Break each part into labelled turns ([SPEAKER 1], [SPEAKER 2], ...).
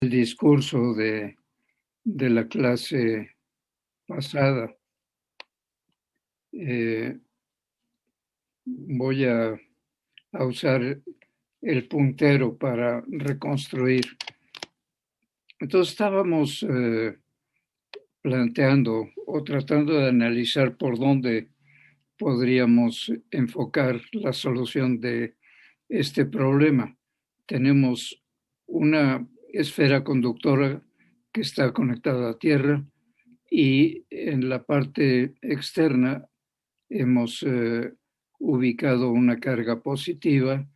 [SPEAKER 1] el discurso de la clase pasada. Eh, Voy a usar el puntero para reconstruir. Entonces estábamos planteando o tratando de analizar por dónde podríamos enfocar la solución de este problema. Tenemos una esfera conductora que está conectada a Tierra y en la parte externa hemos ubicado una carga positiva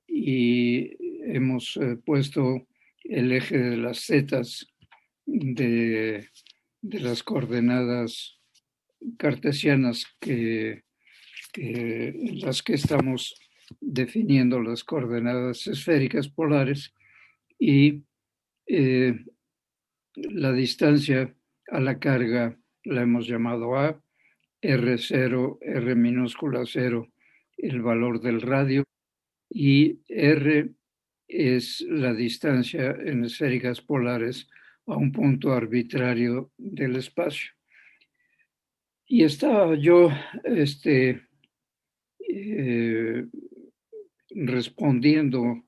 [SPEAKER 1] y hemos puesto el eje de las zetas de, de las coordenadas cartesianas en las que estamos definiendo las coordenadas esféricas polares y eh, la distancia a la carga la hemos llamado A, R0, R minúscula 0, el valor del radio, y R es la distancia en esféricas polares a un punto arbitrario del espacio. Y estaba yo eh, respondiendo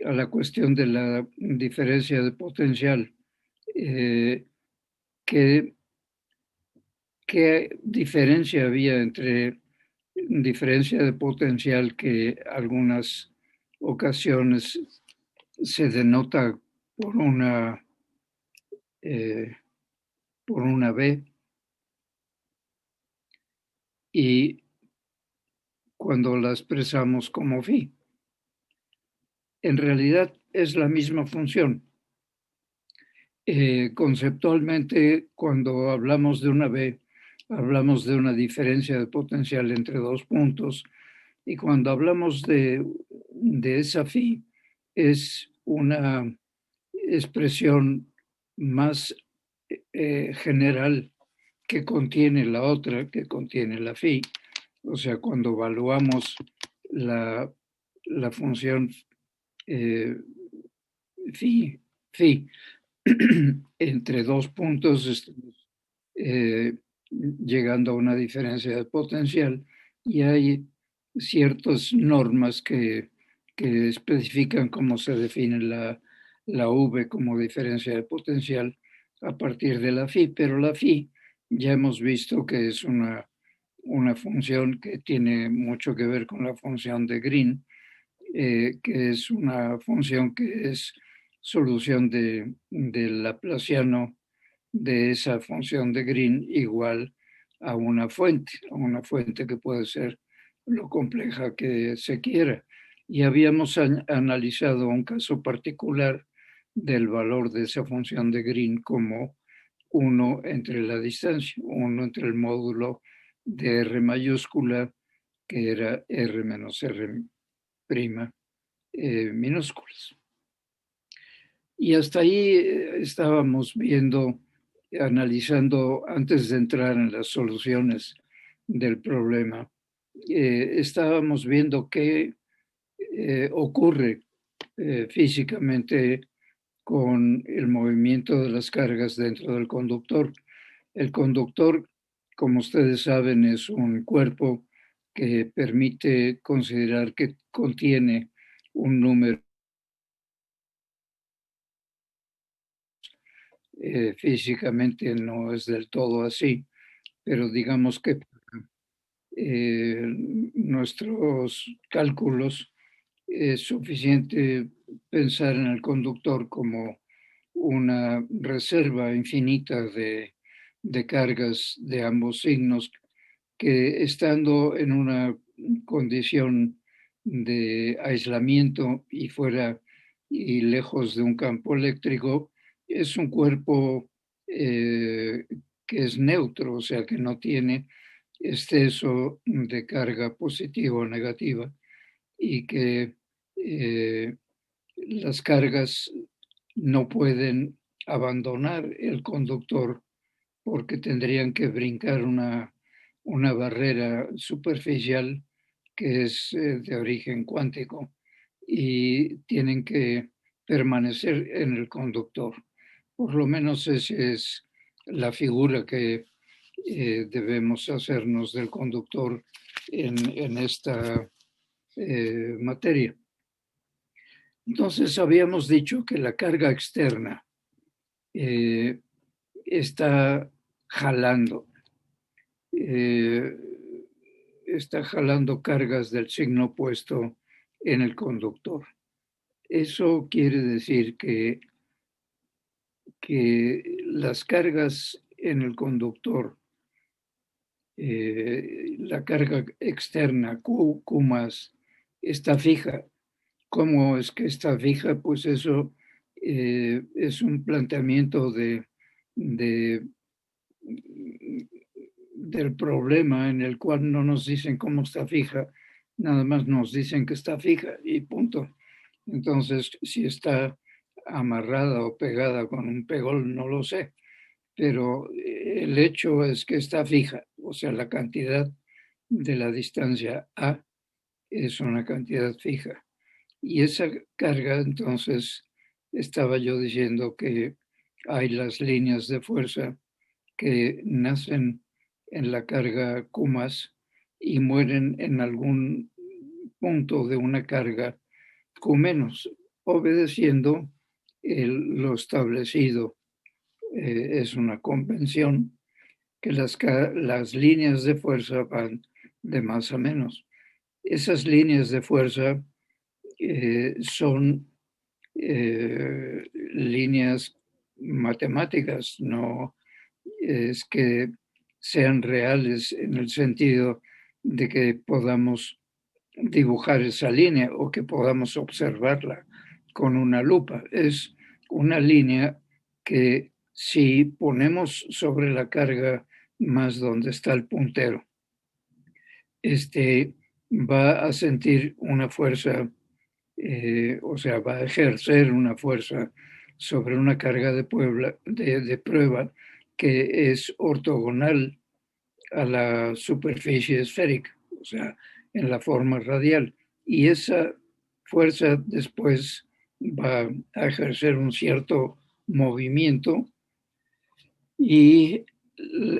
[SPEAKER 1] a la cuestión de la diferencia de potencial. ¿Qué, ¿Qué diferencia había entre diferencia de potencial que algunas ocasiones se denota por una, eh, por una B y cuando la expresamos como phi? En realidad es la misma función. Conceptualmente, cuando hablamos de una B, hablamos de una diferencia de potencial entre dos puntos, y cuando hablamos de esa phi, es una expresión más general que contiene la otra, que contiene la phi. O sea, cuando evaluamos la, la función phi, phi entre dos puntos, estamos llegando a una diferencia de potencial y hay ciertas normas que especifican cómo se define la V como diferencia de potencial a partir de la phi, pero la phi ya hemos visto que es una función que tiene mucho que ver con la función de Green, que es una función que es solución del laplaciano de esa función de Green igual a una fuente que puede ser lo compleja que se quiera. Y habíamos analizado un caso particular del valor de esa función de Green como uno entre la distancia, uno entre el módulo de R mayúscula, que era R menos R prima minúsculas. Y hasta ahí estábamos viendo, analizando, antes de entrar en las soluciones del problema, estábamos viendo qué ocurre físicamente con el movimiento de las cargas dentro del conductor. El conductor, como ustedes saben, es un cuerpo que permite considerar que contiene un número. Físicamente no es del todo así, pero digamos que nuestros cálculos es suficiente pensar en el conductor como una reserva infinita de cargas de ambos signos que estando en una condición de aislamiento y fuera y lejos de un campo eléctrico, es un cuerpo que es neutro, o sea, que no tiene exceso de carga positiva o negativa y que eh, las cargas no pueden abandonar el conductor porque tendrían que brincar una barrera superficial que es de origen cuántico y tienen que permanecer en el conductor. Por lo menos esa es la figura que debemos hacernos del conductor en esta materia. Entonces, habíamos dicho que la carga externa está jalando, cargas del signo opuesto en el conductor. Eso quiere decir que las cargas en el conductor, la carga externa Q más, está fija. ¿Cómo es que está fija? Pues eso es un planteamiento del problema en el cual no nos dicen cómo está fija, nada más nos dicen que está fija y punto. Entonces, si está amarrada o pegada con un pegol, no lo sé, pero el hecho es que está fija, o sea, la cantidad de la distancia A es una cantidad fija. Y esa carga, entonces, estaba yo diciendo que hay las líneas de fuerza que nacen en la carga Q y mueren en algún punto de una carga Q menos, obedeciendo lo establecido. Es una convención que las líneas de fuerza van de más a menos. Esas líneas de fuerza son líneas matemáticas, no es que sean reales en el sentido de que podamos dibujar esa línea o que podamos observarla con una lupa. Es una línea que si ponemos sobre la carga más donde está el puntero, va a sentir una fuerza, o sea, va a ejercer una fuerza sobre una carga de prueba que es ortogonal a la superficie esférica, o sea, en la forma radial. Y esa fuerza después va a ejercer un cierto movimiento y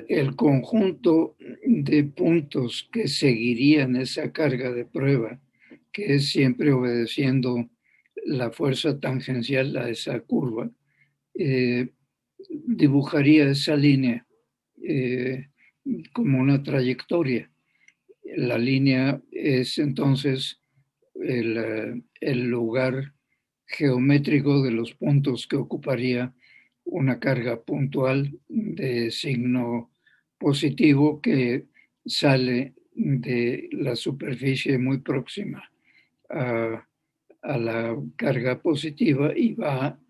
[SPEAKER 1] el conjunto de puntos que seguirían esa carga de prueba, que es siempre obedeciendo la fuerza tangencial a esa curva, dibujaría esa línea como una trayectoria. La línea es entonces el lugar geométrico de los puntos que ocuparía una carga puntual de signo positivo que sale de la superficie muy próxima a, la carga positiva y va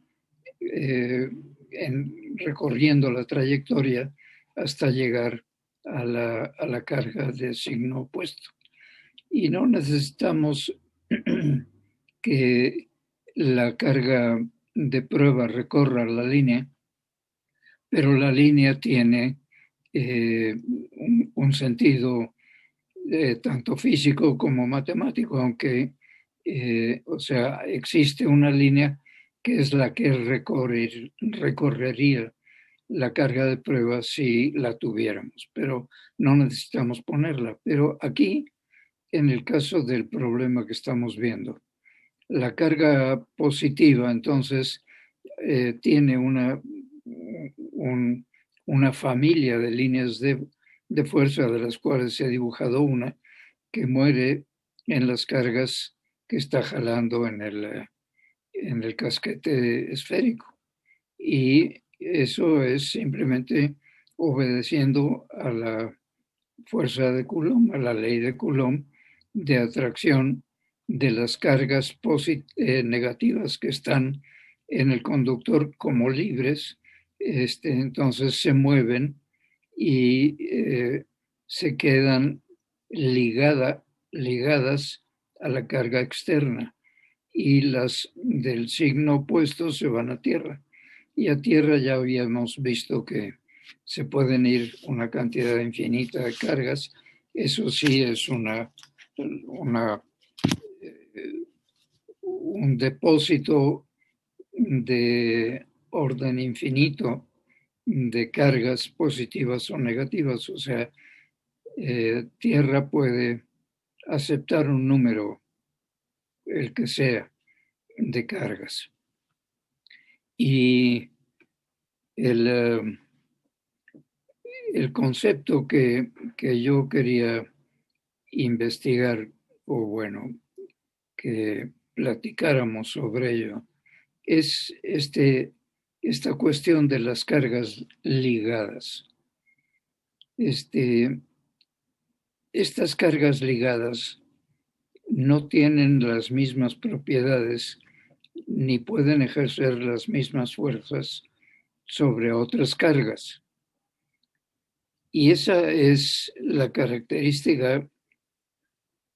[SPEAKER 1] recorriendo la trayectoria hasta llegar a la carga de signo opuesto. Y no necesitamos que la carga de prueba recorra la línea, pero la línea tiene un sentido tanto físico como matemático, aunque, o sea, existe una línea que es la que recorrería la carga de prueba si la tuviéramos, pero no necesitamos ponerla. Pero aquí, en el caso del problema que estamos viendo, la carga positiva, entonces, tiene una familia de líneas de fuerza, de las cuales se ha dibujado una, que muere en las cargas que está jalando en el casquete esférico. Y eso es simplemente obedeciendo a la fuerza de Coulomb, a la ley de Coulomb de atracción de las cargas negativas que están en el conductor como libres, entonces se mueven y se quedan ligadas a la carga externa, y las del signo opuesto se van a tierra. Y a tierra ya habíamos visto que se pueden ir una cantidad infinita de cargas. Eso sí es un depósito de orden infinito de cargas positivas o negativas. O sea, Tierra puede aceptar un número, el que sea, de cargas. Y el concepto que yo quería investigar, o bueno, que platicáramos sobre ello, es esta cuestión de las cargas ligadas. Estas cargas ligadas no tienen las mismas propiedades ni pueden ejercer las mismas fuerzas sobre otras cargas. Y esa es la característica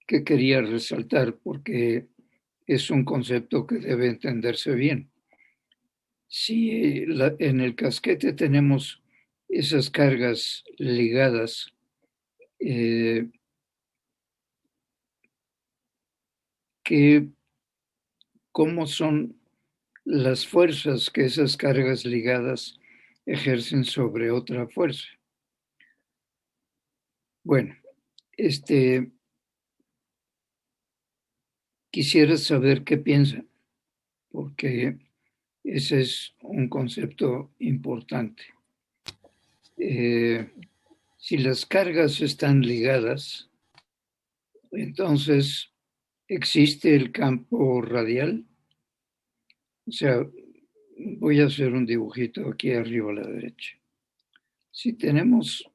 [SPEAKER 1] que quería resaltar porque es un concepto que debe entenderse bien. Si en el casquete tenemos esas cargas ligadas, ¿cómo son las fuerzas que esas cargas ligadas ejercen sobre otra fuerza? Bueno, quisiera saber qué piensan, porque ese es un concepto importante. Si las cargas están ligadas, entonces existe el campo radial. O sea, voy a hacer un dibujito aquí arriba a la derecha. Si tenemos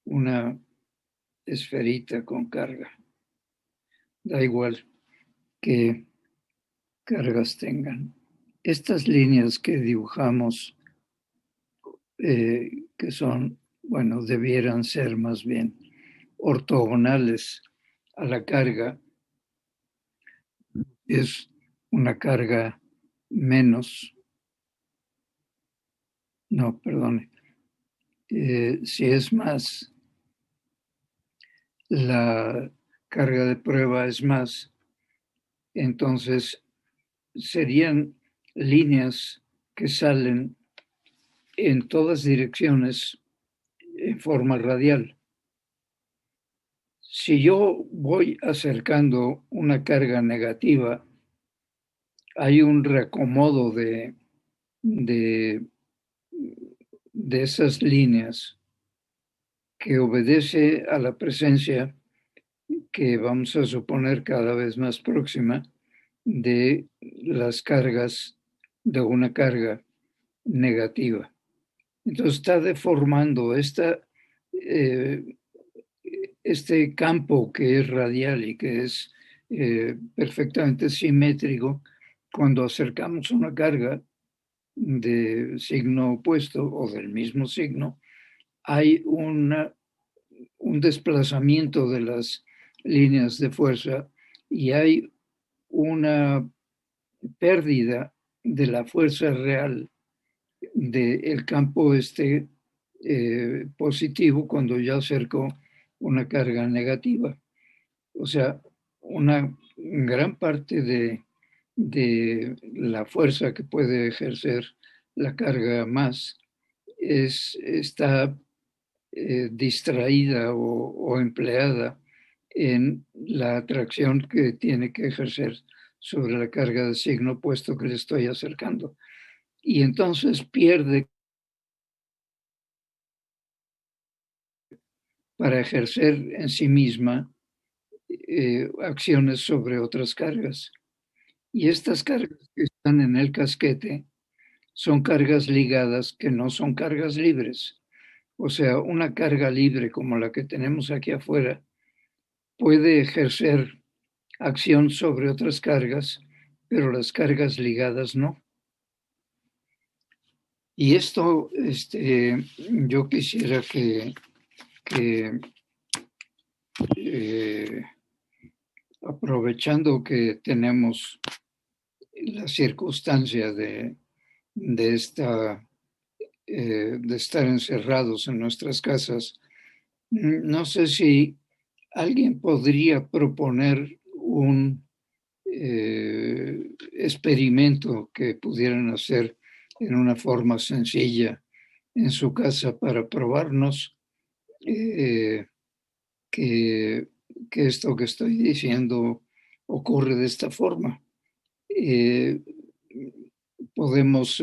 [SPEAKER 1] una esferita con carga, da igual qué cargas tengan. Estas líneas que dibujamos, que son, bueno, debieran ser más bien ortogonales a la carga, es una carga menos, no, perdone, si es más, la carga de prueba es más, entonces serían líneas que salen en todas direcciones en forma radial. Si yo voy acercando una carga negativa, hay un reacomodo de esas líneas que obedece a la presencia que vamos a suponer cada vez más próxima de las cargas, de una carga negativa. Entonces está deformando este campo que es radial y que es perfectamente simétrico cuando acercamos una carga de signo opuesto o del mismo signo, hay un desplazamiento de las líneas de fuerza y hay una pérdida de la fuerza real del campo positivo cuando yo acerco una carga negativa. O sea, una gran parte de la fuerza que puede ejercer la carga más está distraída o empleada en la atracción que tiene que ejercer sobre la carga de signo opuesto que le estoy acercando. Y entonces pierde para ejercer en sí misma acciones sobre otras cargas. Y estas cargas que están en el casquete son cargas ligadas que no son cargas libres. O sea, una carga libre como la que tenemos aquí afuera puede ejercer acción sobre otras cargas, pero las cargas ligadas no. Y esto, yo quisiera que aprovechando que tenemos la circunstancia de estar encerrados en nuestras casas, no sé si alguien podría proponer un experimento que pudieran hacer en una forma sencilla en su casa para probarnos que esto que estoy diciendo ocurre de esta forma. Podemos,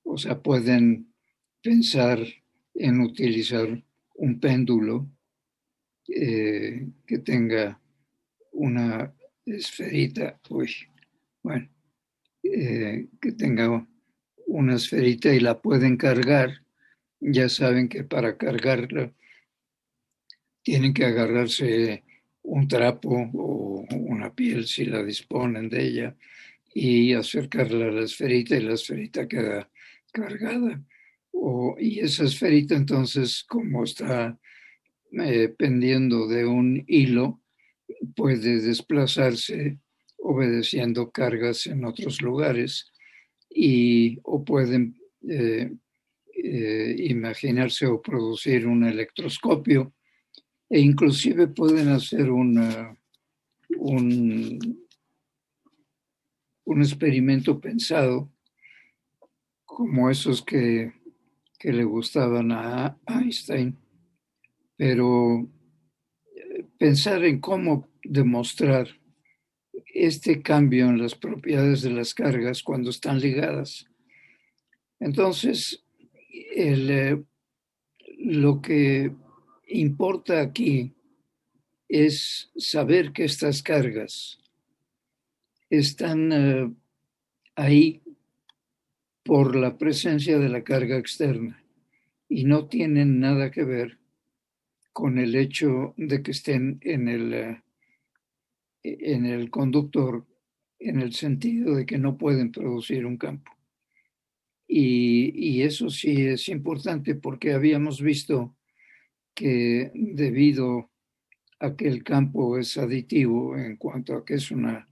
[SPEAKER 1] o sea, pueden pensar en utilizar un péndulo que tenga una esferita, bueno, que tenga una esferita y la pueden cargar. Ya saben que para cargarla tienen que agarrarse un trapo o una piel si la disponen de ella y acercarla a la esferita y la esferita queda cargada. Y esa esferita entonces, como está pendiendo de un hilo, puede desplazarse obedeciendo cargas en otros lugares o pueden imaginarse o producir un electroscopio e inclusive pueden hacer un experimento pensado como esos que le gustaban a Einstein, pero pensar en cómo demostrar este cambio en las propiedades de las cargas cuando están ligadas. Entonces, lo que importa aquí es saber que estas cargas están ahí por la presencia de la carga externa y no tienen nada que ver con el hecho de que estén en el conductor, en el sentido de que no pueden producir un campo. Y eso sí es importante porque habíamos visto que debido a que el campo es aditivo en cuanto a que es un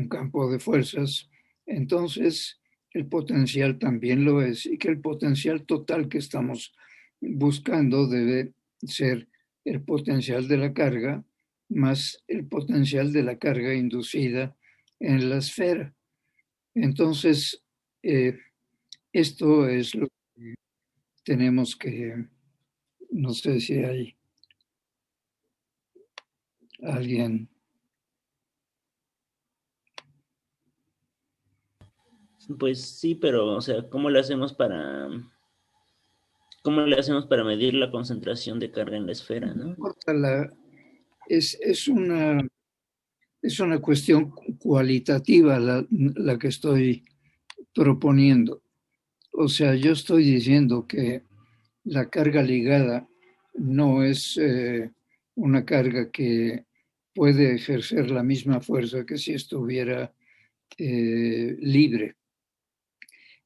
[SPEAKER 1] campo de fuerzas, entonces el potencial también lo es y que el potencial total que estamos buscando debe ser el potencial de la carga más el potencial de la carga inducida en la esfera. Entonces, esto es lo que tenemos que, no sé si hay alguien.
[SPEAKER 2] Pues sí, pero, o sea, cómo le hacemos para medir la concentración de carga en la esfera,
[SPEAKER 1] No
[SPEAKER 2] ¿no?
[SPEAKER 1] importa es, es una, es una cuestión cualitativa la que estoy proponiendo. O sea, yo estoy diciendo que la carga ligada no es una carga que puede ejercer la misma fuerza que si estuviera libre.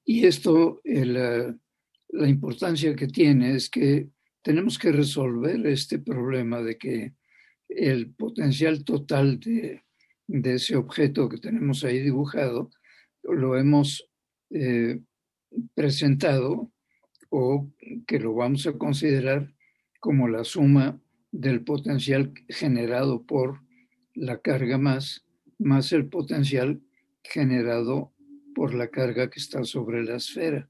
[SPEAKER 1] Y esto, la importancia que tiene es que tenemos que resolver este problema de que el potencial total de ese objeto que tenemos ahí dibujado lo hemos eh, presentado o que lo vamos a considerar como la suma del potencial generado por la carga más el potencial generado por la carga que está sobre la esfera.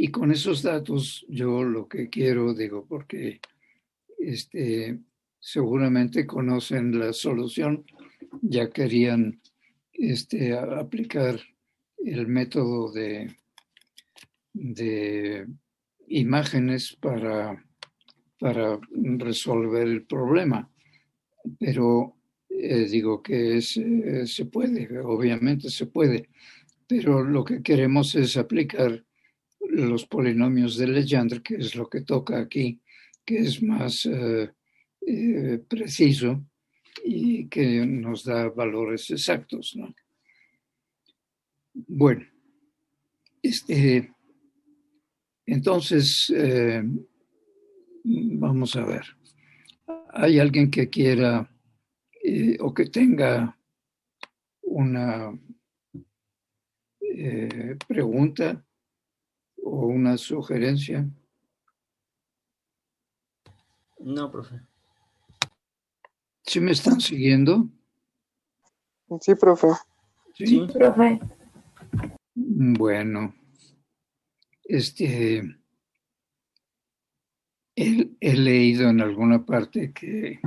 [SPEAKER 1] Y con esos datos yo lo que quiero, digo, porque seguramente conocen la solución, ya querían aplicar el método de imágenes para resolver el problema. Pero digo que se puede, obviamente se puede, pero lo que queremos es aplicar los polinomios de Legendre, que es lo que toca aquí, que es más preciso y que nos da valores exactos, ¿no? Bueno, entonces, vamos a ver. ¿Hay alguien que quiera o que tenga una pregunta o una sugerencia?
[SPEAKER 2] No, profe.
[SPEAKER 1] ¿Sí me están siguiendo?
[SPEAKER 3] Sí, profe.
[SPEAKER 1] Sí.
[SPEAKER 2] Sí.
[SPEAKER 4] Profe,
[SPEAKER 1] Bueno, he leído en alguna parte que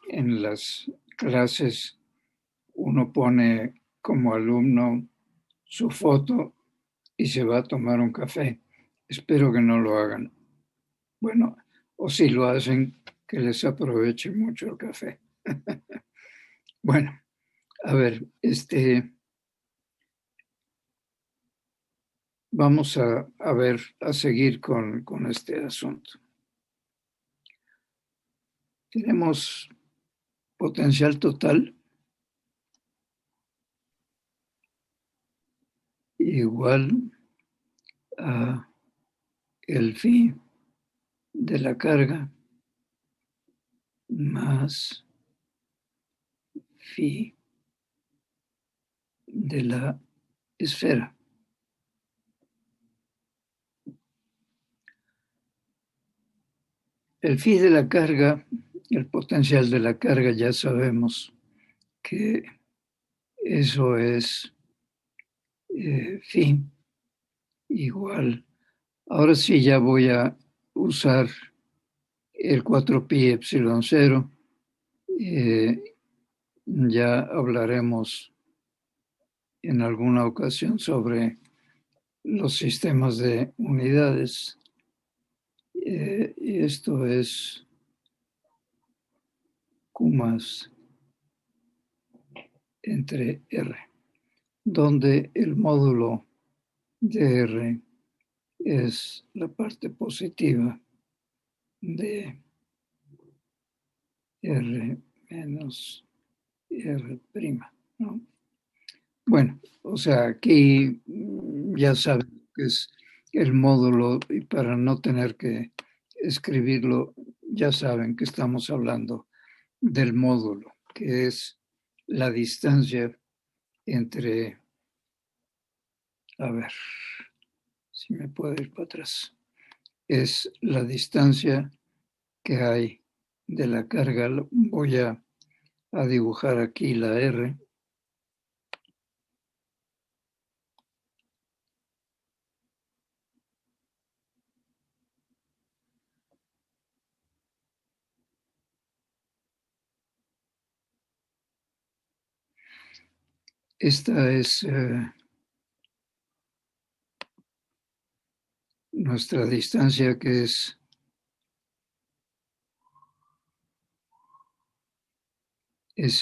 [SPEAKER 1] en las clases uno pone como alumno su foto y se va a tomar un café. Espero que no lo hagan. Bueno, o si lo hacen, que les aproveche mucho el café. Bueno, a ver, vamos a ver, a seguir con este asunto. Tenemos potencial total igual a el phi de la carga más phi de la esfera. El phi de la carga, el potencial de la carga, ya sabemos que eso es phi igual. Ahora sí ya voy a usar el 4pi epsilon 0. Ya hablaremos en alguna ocasión sobre los sistemas de unidades. Y esto es Q más entre R, donde el módulo de R es la parte positiva de R menos R', ¿no? Bueno, o sea, aquí ya saben que es el módulo y para no tener que escribirlo, ya saben que estamos hablando del módulo, que es la distancia entre, a ver, si me puedo ir para atrás, es la distancia que hay de la carga. Voy a dibujar aquí la R. Esta es nuestra distancia, que es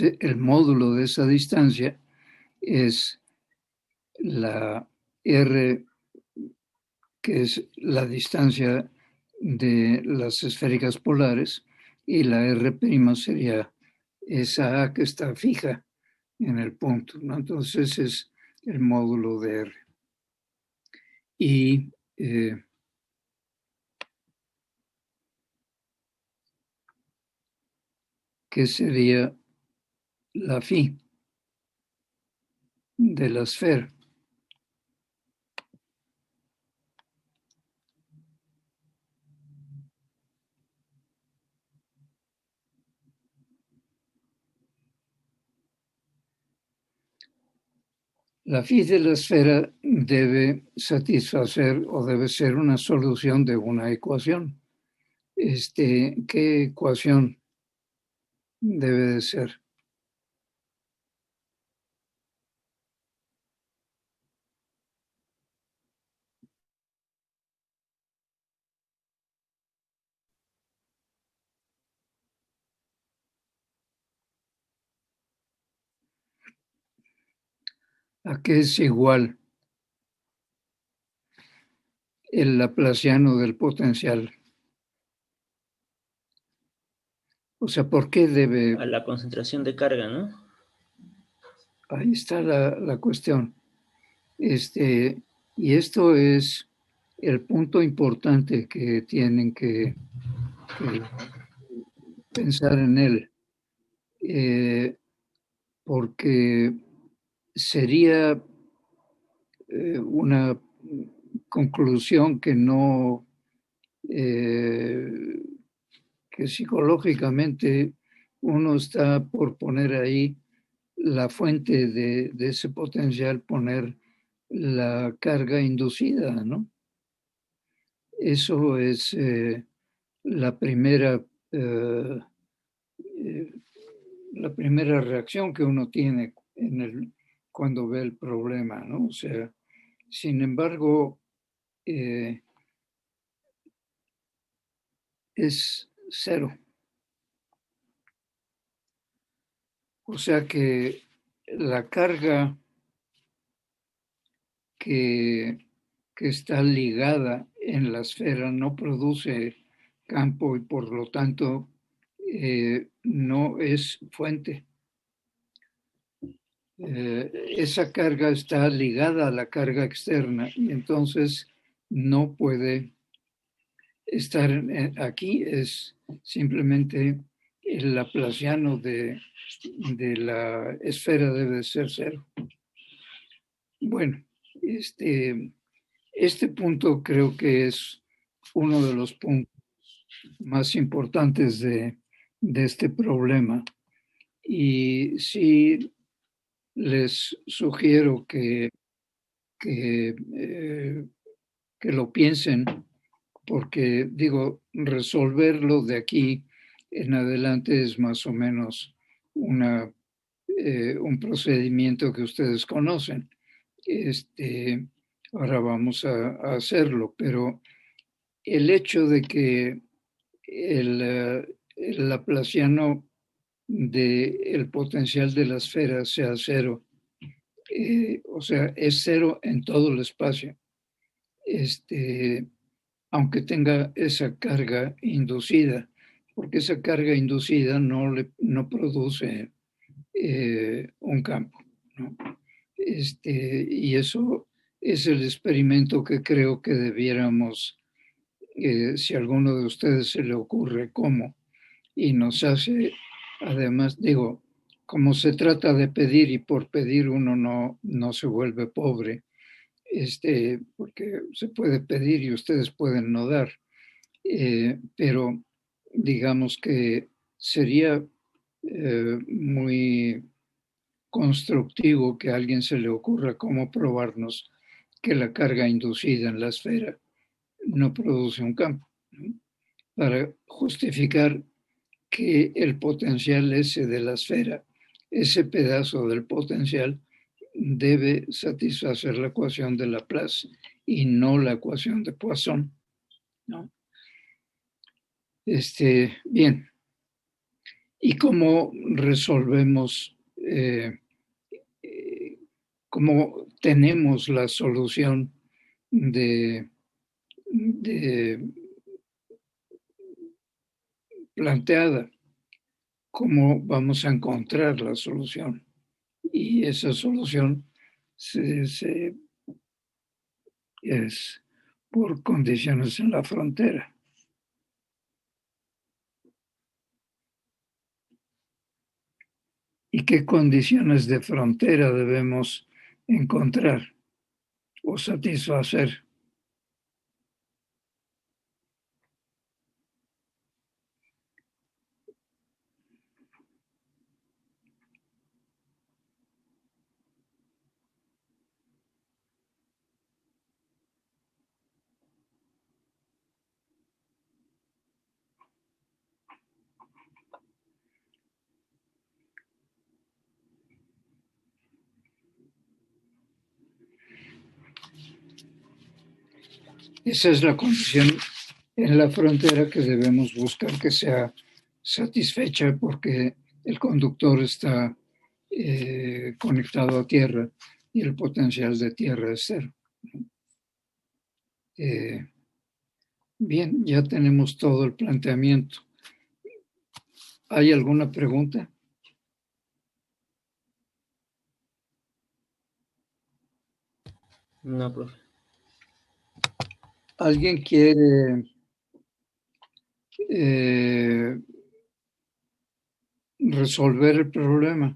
[SPEAKER 1] el módulo de esa distancia, es la R, que es la distancia de las esféricas polares, y la R' sería esa A que está fija en el punto, ¿no? Entonces es el módulo de R. Y ¿qué sería la phi de la esfera? La phi de la esfera debe satisfacer o debe ser una solución de una ecuación. ¿Qué ecuación debe de ser? ¿A qué es igual el laplaciano del potencial? O sea, ¿por qué debe?
[SPEAKER 2] A la concentración de carga, ¿no?
[SPEAKER 1] Ahí está la cuestión. Y esto es el punto importante que tienen que pensar en él, porque sería una conclusión que que psicológicamente uno está por poner ahí la fuente de ese potencial, poner la carga inducida, ¿no? Eso es la primera eh, eh, la primera reacción que uno tiene cuando ve el problema, ¿no? O sea, sin embargo, es cero. O sea que la carga que está ligada en la esfera no produce campo y por lo tanto no es fuente. Esa carga está ligada a la carga externa y entonces no puede estar aquí, es simplemente el laplaciano de la esfera debe ser cero. Bueno, este punto creo que es uno de los puntos más importantes de este problema. Y sí les sugiero que lo piensen, porque digo, resolverlo de aquí en adelante es más o menos un procedimiento que ustedes conocen. Ahora vamos a hacerlo, pero el hecho de que el laplaciano del potencial de la esfera sea cero, o sea, es cero en todo el espacio, aunque tenga esa carga inducida, porque esa carga inducida no produce un campo, ¿no? Y eso es el experimento que creo que debiéramos, si a alguno de ustedes se le ocurre cómo, y nos hace, además, digo, como se trata de pedir y por pedir uno no se vuelve pobre, porque se puede pedir y ustedes pueden no dar, pero digamos que sería muy constructivo que a alguien se le ocurra cómo probarnos que la carga inducida en la esfera no produce un campo, ¿no? Para justificar que el potencial ese de la esfera, ese pedazo del potencial, debe satisfacer la ecuación de Laplace y no la ecuación de Poisson, ¿no? Bien. ¿Y cómo resolvemos, cómo tenemos la solución de planteada? ¿Cómo vamos a encontrar la solución? Y esa solución es por condiciones en la frontera. ¿Y qué condiciones de frontera debemos encontrar o satisfacer? Esa es la condición en la frontera que debemos buscar que sea satisfecha porque el conductor está conectado a tierra y el potencial de tierra es cero. Bien, ya tenemos todo el planteamiento. ¿Hay alguna pregunta?
[SPEAKER 2] No, profe.
[SPEAKER 1] ¿Alguien quiere resolver el problema?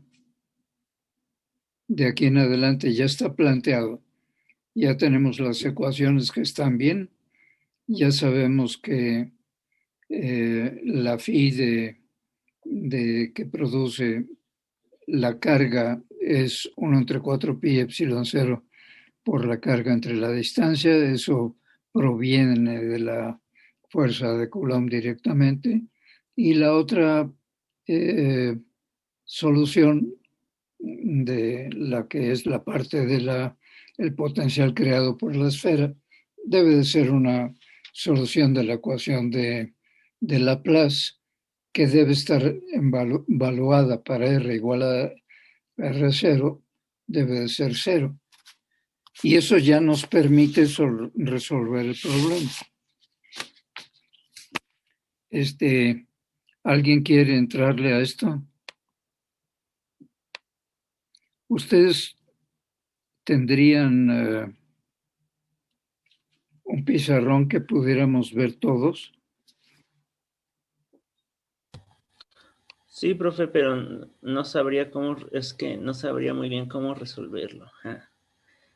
[SPEAKER 1] De aquí en adelante ya está planteado. Ya tenemos las ecuaciones que están bien. Ya sabemos que la phi que produce la carga es 1 entre 4 pi epsilon 0 por la carga entre la distancia. Eso proviene de la fuerza de Coulomb directamente. Y la otra solución de la que es la parte de el potencial creado por la esfera debe de ser una solución de la ecuación de Laplace, que debe estar evaluada para R igual a R0, debe de ser 0. Y eso ya nos permite resolver el problema. ¿Alguien quiere entrarle a esto? ¿Ustedes tendrían un pizarrón que pudiéramos ver todos?
[SPEAKER 2] Sí, profe, pero no sabría cómo, es que no sabría muy bien cómo resolverlo.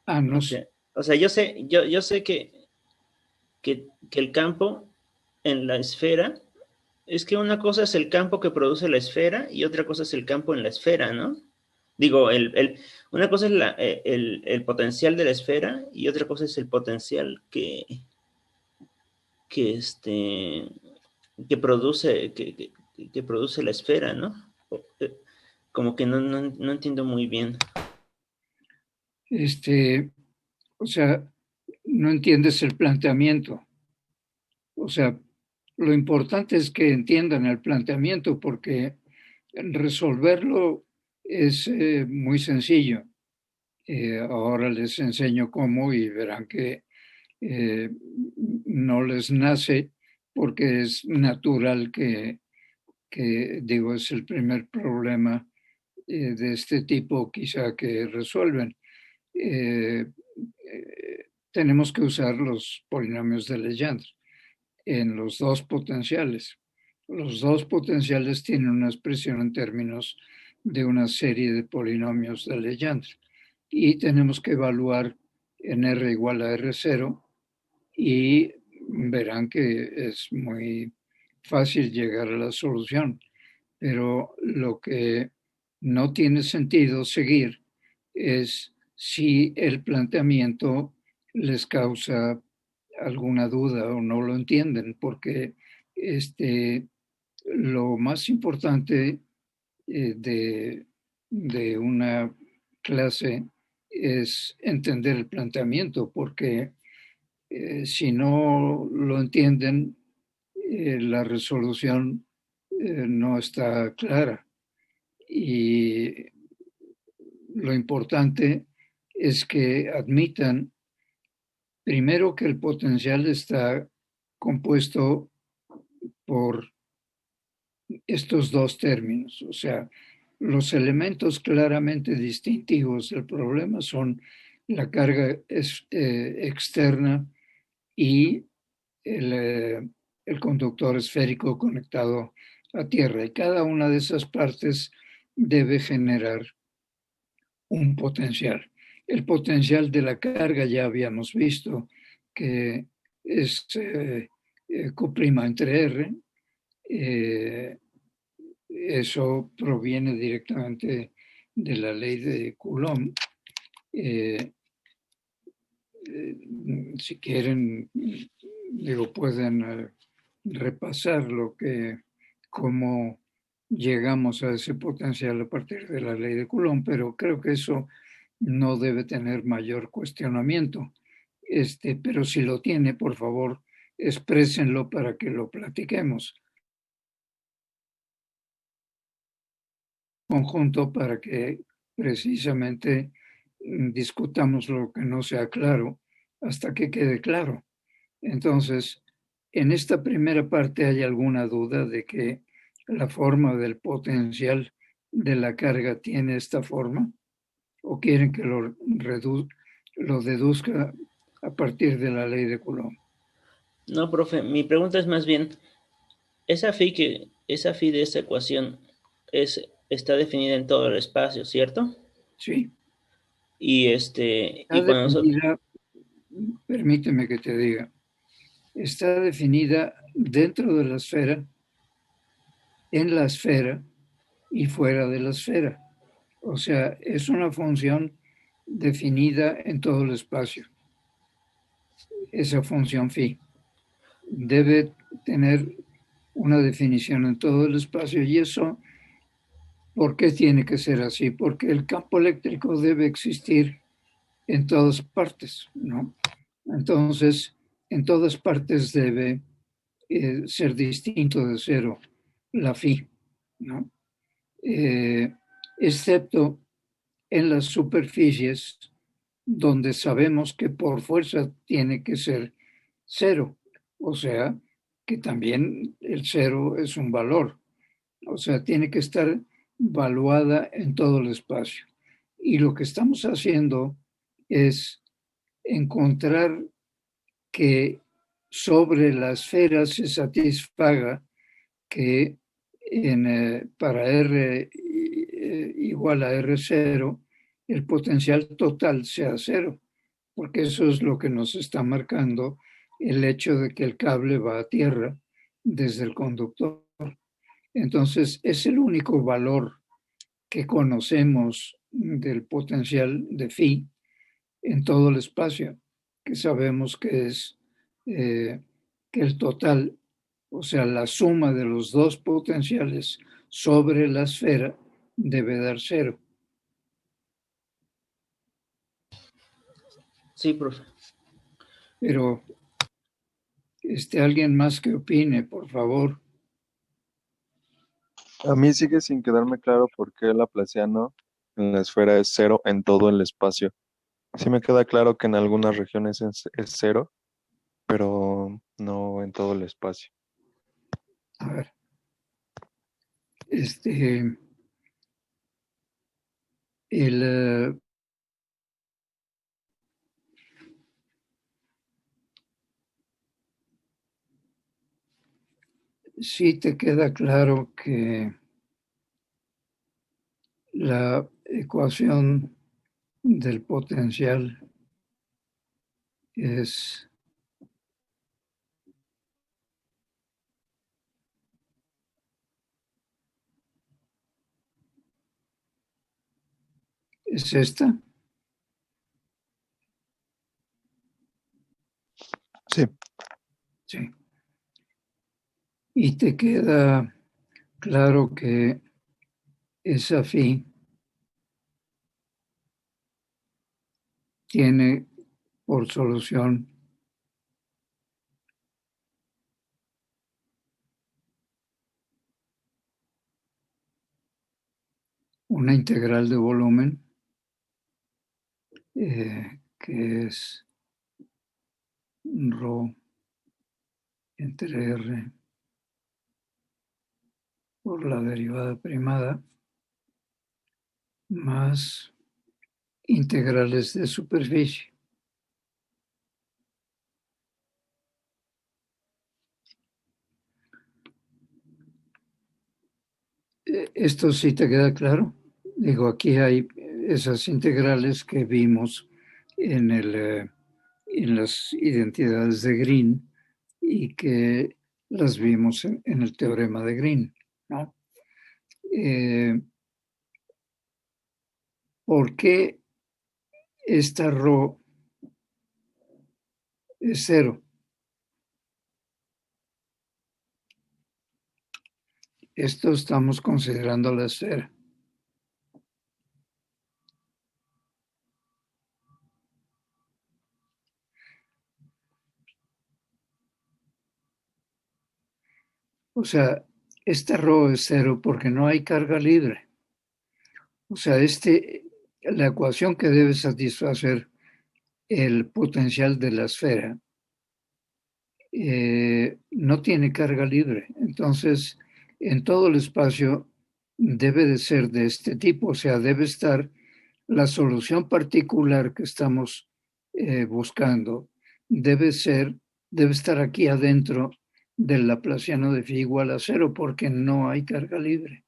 [SPEAKER 1] No.
[SPEAKER 2] O sea, yo sé que el campo en la esfera, es que una cosa es el campo que produce la esfera y otra cosa es el campo en la esfera, ¿no? Digo, una cosa es el potencial de la esfera y otra cosa es el potencial que, que produce, que produce la esfera, ¿no? Como que no entiendo muy bien.
[SPEAKER 1] O sea, no entiendes el planteamiento. O sea, lo importante es que entiendan el planteamiento, porque resolverlo es muy sencillo. Ahora les enseño cómo y verán que no les nace, porque es natural digo, es el primer problema de este tipo quizá que resuelven. Tenemos que usar los polinomios de Legendre en los dos potenciales. Los dos potenciales tienen una expresión en términos de una serie de polinomios de Legendre y tenemos que evaluar en R igual a R0 y verán que es muy fácil llegar a la solución, pero lo que no tiene sentido seguir es si el planteamiento les causa alguna duda o no lo entienden, porque lo más importante de una clase es entender el planteamiento, porque si no lo entienden, la resolución no está clara. Y lo importante es que admitan primero que el potencial está compuesto por estos dos términos. O sea, los elementos claramente distintivos del problema son la carga externa y el conductor esférico conectado a tierra. Y cada una de esas partes debe generar un potencial. El potencial de la carga ya habíamos visto que es Q' entre R. Eso proviene directamente de la ley de Coulomb. Si quieren, digo, pueden repasar cómo llegamos a ese potencial a partir de la ley de Coulomb, pero creo que eso no debe tener mayor cuestionamiento. Pero si lo tiene, por favor, exprésenlo para que lo platiquemos conjunto, para que precisamente discutamos lo que no sea claro hasta que quede claro. Entonces, en esta primera parte hay alguna duda de que la forma del potencial de la carga tiene esta forma, o quieren que lo deduzca a partir de la ley de Coulomb.
[SPEAKER 2] No, profe, mi pregunta es más bien, esa phi de esa ecuación está definida en todo el espacio, ¿cierto?
[SPEAKER 1] Sí.
[SPEAKER 2] Y cuando nosotros...
[SPEAKER 1] Permíteme que te diga, está definida dentro de la esfera en la esfera y fuera de la esfera. O sea, es una función definida en todo el espacio. Esa función phi debe tener una definición en todo el espacio. ¿Y eso por qué tiene que ser así? Porque el campo eléctrico debe existir en todas partes, ¿no? Entonces, en todas partes debe ser distinto de cero la phi, ¿no? Excepto en las superficies donde sabemos que por fuerza tiene que ser cero, o sea, que también el cero es un valor, o sea, tiene que estar valuada en todo el espacio. Y lo que estamos haciendo es encontrar que sobre la esfera se satisfaga que para R igual a R0, el potencial total sea cero, porque eso es lo que nos está marcando el hecho de que el cable va a tierra desde el conductor. Entonces, es el único valor que conocemos del potencial de phi en todo el espacio, que sabemos que es que el total, o sea, la suma de los dos potenciales sobre la esfera debe dar cero.
[SPEAKER 2] Sí, profe.
[SPEAKER 1] Pero alguien más que opine, por favor.
[SPEAKER 3] A mí sigue sin quedarme claro por qué el laplaciano en la esfera es cero en todo el espacio. Sí me queda claro que en algunas regiones es cero, pero no en todo el espacio.
[SPEAKER 1] A ver, el sí te queda claro que la ecuación del potencial es esta.
[SPEAKER 3] Sí.
[SPEAKER 1] Sí. Y te queda claro que esa phi tiene por solución una integral de volumen que es rho entre R por la derivada primada más integrales de superficie. ¿Esto sí te queda claro? Digo, aquí hay esas integrales que vimos en las identidades de Green y que las vimos en el teorema de Green, ¿no? ¿Por qué esta rho es cero? Esto estamos considerando la esfera. O sea, esta rho es cero porque no hay carga libre. O sea, la ecuación que debe satisfacer el potencial de la esfera no tiene carga libre. Entonces, en todo el espacio debe de ser de este tipo, o sea, debe estar la solución particular que estamos buscando, debe estar aquí adentro del laplaciano de phi igual a cero porque no hay carga libre.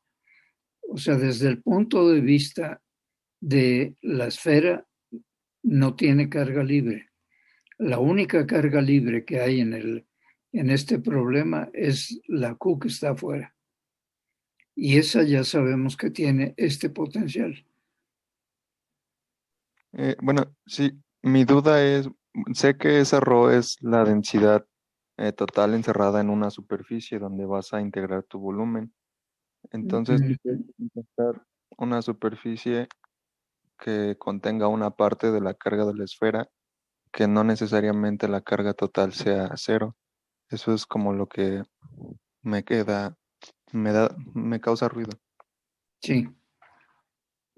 [SPEAKER 1] O sea, desde el punto de vista de la esfera, no tiene carga libre. La única carga libre que hay en este problema es la Q que está afuera. y esa ya sabemos que tiene este potencial.
[SPEAKER 3] Bueno, sí, mi duda es, sé que esa ρ es la densidad total encerrada en una superficie donde vas a integrar tu volumen. Entonces,
[SPEAKER 1] Mm,
[SPEAKER 3] tienes que encontrar una superficie que contenga una parte de la carga de la esfera, que no necesariamente la carga total sea cero. Eso es como lo que me queda, me causa ruido.
[SPEAKER 1] sí,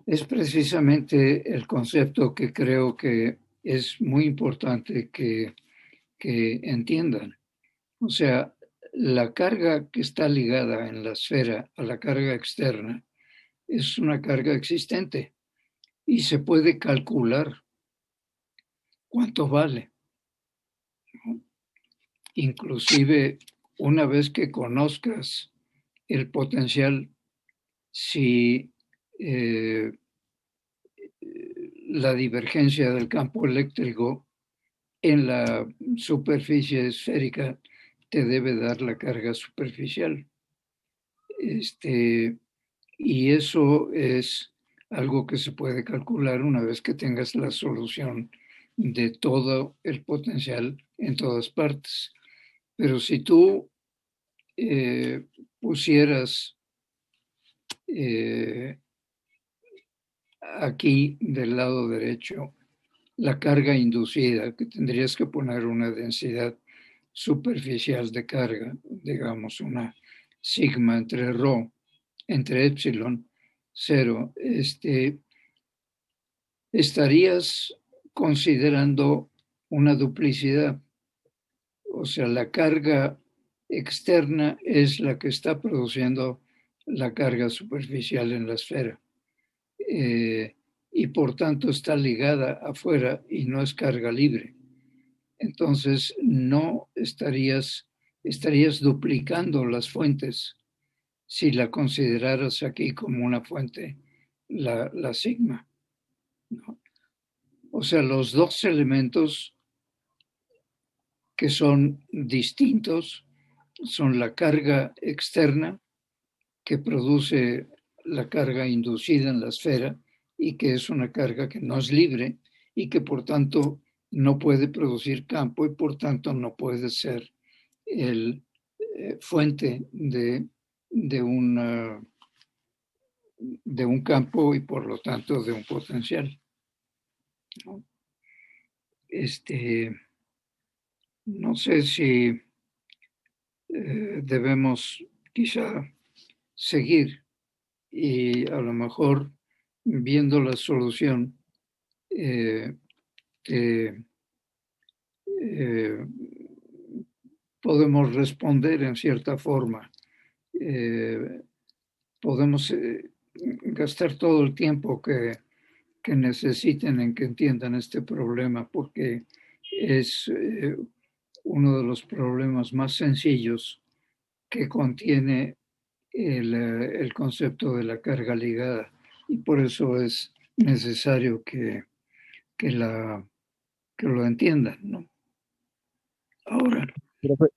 [SPEAKER 1] es precisamente el concepto que creo que es muy importante que entiendan. O sea, la carga que está ligada en la esfera a la carga externa es una carga existente y se puede calcular cuánto vale. Inclusive, una vez que conozcas el potencial, si eh, la divergencia del campo eléctrico en la superficie esférica te debe dar la carga superficial. Y eso es algo que se puede calcular una vez que tengas la solución de todo el potencial en todas partes. Pero si tú eh, pusieras eh, aquí del lado derecho la carga inducida, que tendrías que poner una densidad superficial de carga, digamos una sigma entre rho, entre epsilon, cero, estarías considerando una duplicidad. O sea, la carga externa es la que está produciendo la carga superficial en la esfera. Eh, y por tanto está ligada afuera y no es carga libre. Entonces no estarías duplicando las fuentes si la consideraras aquí como una fuente, la sigma, ¿no? O sea, los dos elementos que son distintos son la carga externa que produce la carga inducida en la esfera y que es una carga que no es libre y que por tanto no puede producir campo y por tanto no puede ser el fuente de, una, de un campo y por lo tanto de un potencial, ¿no? No sé si debemos quizá seguir y a lo mejor viendo la solución eh, que eh, podemos responder en cierta forma. Eh, podemos gastar todo el tiempo que necesiten en que entiendan este problema porque es uno de los problemas más sencillos que contiene el concepto de la carga ligada y por eso es necesario que, la, que lo entiendan, ¿no? Ahora,
[SPEAKER 3] Profe,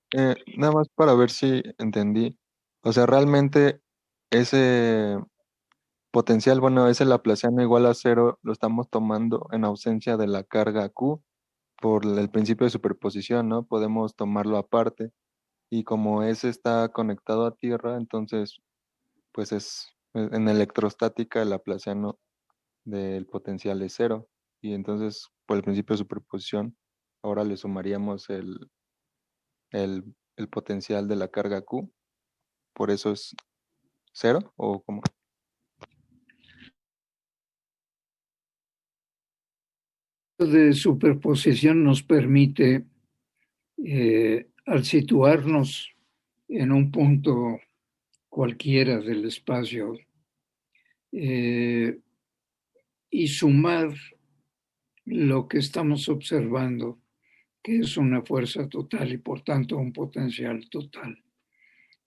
[SPEAKER 3] nada más para ver si entendí. O sea, realmente ese potencial, bueno, ese laplaciano igual a cero lo estamos tomando en ausencia de la carga Q por el principio de superposición, ¿no? Podemos tomarlo aparte. Y como ese está conectado a tierra, entonces, pues en electrostática el laplaciano del potencial es cero. Y entonces, por el principio de superposición, ahora le sumaríamos el potencial de la carga Q. Por eso es cero, ¿o cómo?
[SPEAKER 1] de superposición nos permite, al situarnos en un punto cualquiera del espacio eh, y sumar lo que estamos observando, que es una fuerza total y por tanto un potencial total,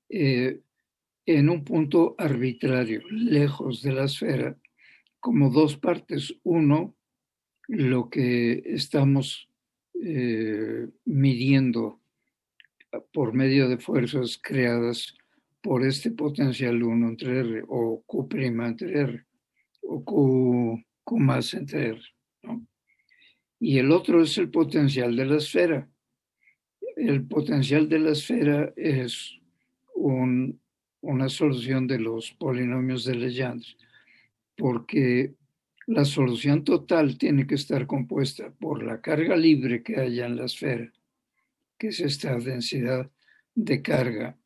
[SPEAKER 1] eh, en un punto arbitrario, lejos de la esfera, como dos partes. Uno, lo que estamos midiendo por medio de fuerzas creadas por este potencial 1 entre R, o Q' entre R, o Q más entre R, ¿no? Y el otro es el potencial de la esfera. El potencial de la esfera es una solución de los polinomios de Legendre, porque la solución total tiene que estar compuesta por la carga libre que haya en la esfera, que es esta densidad de carga,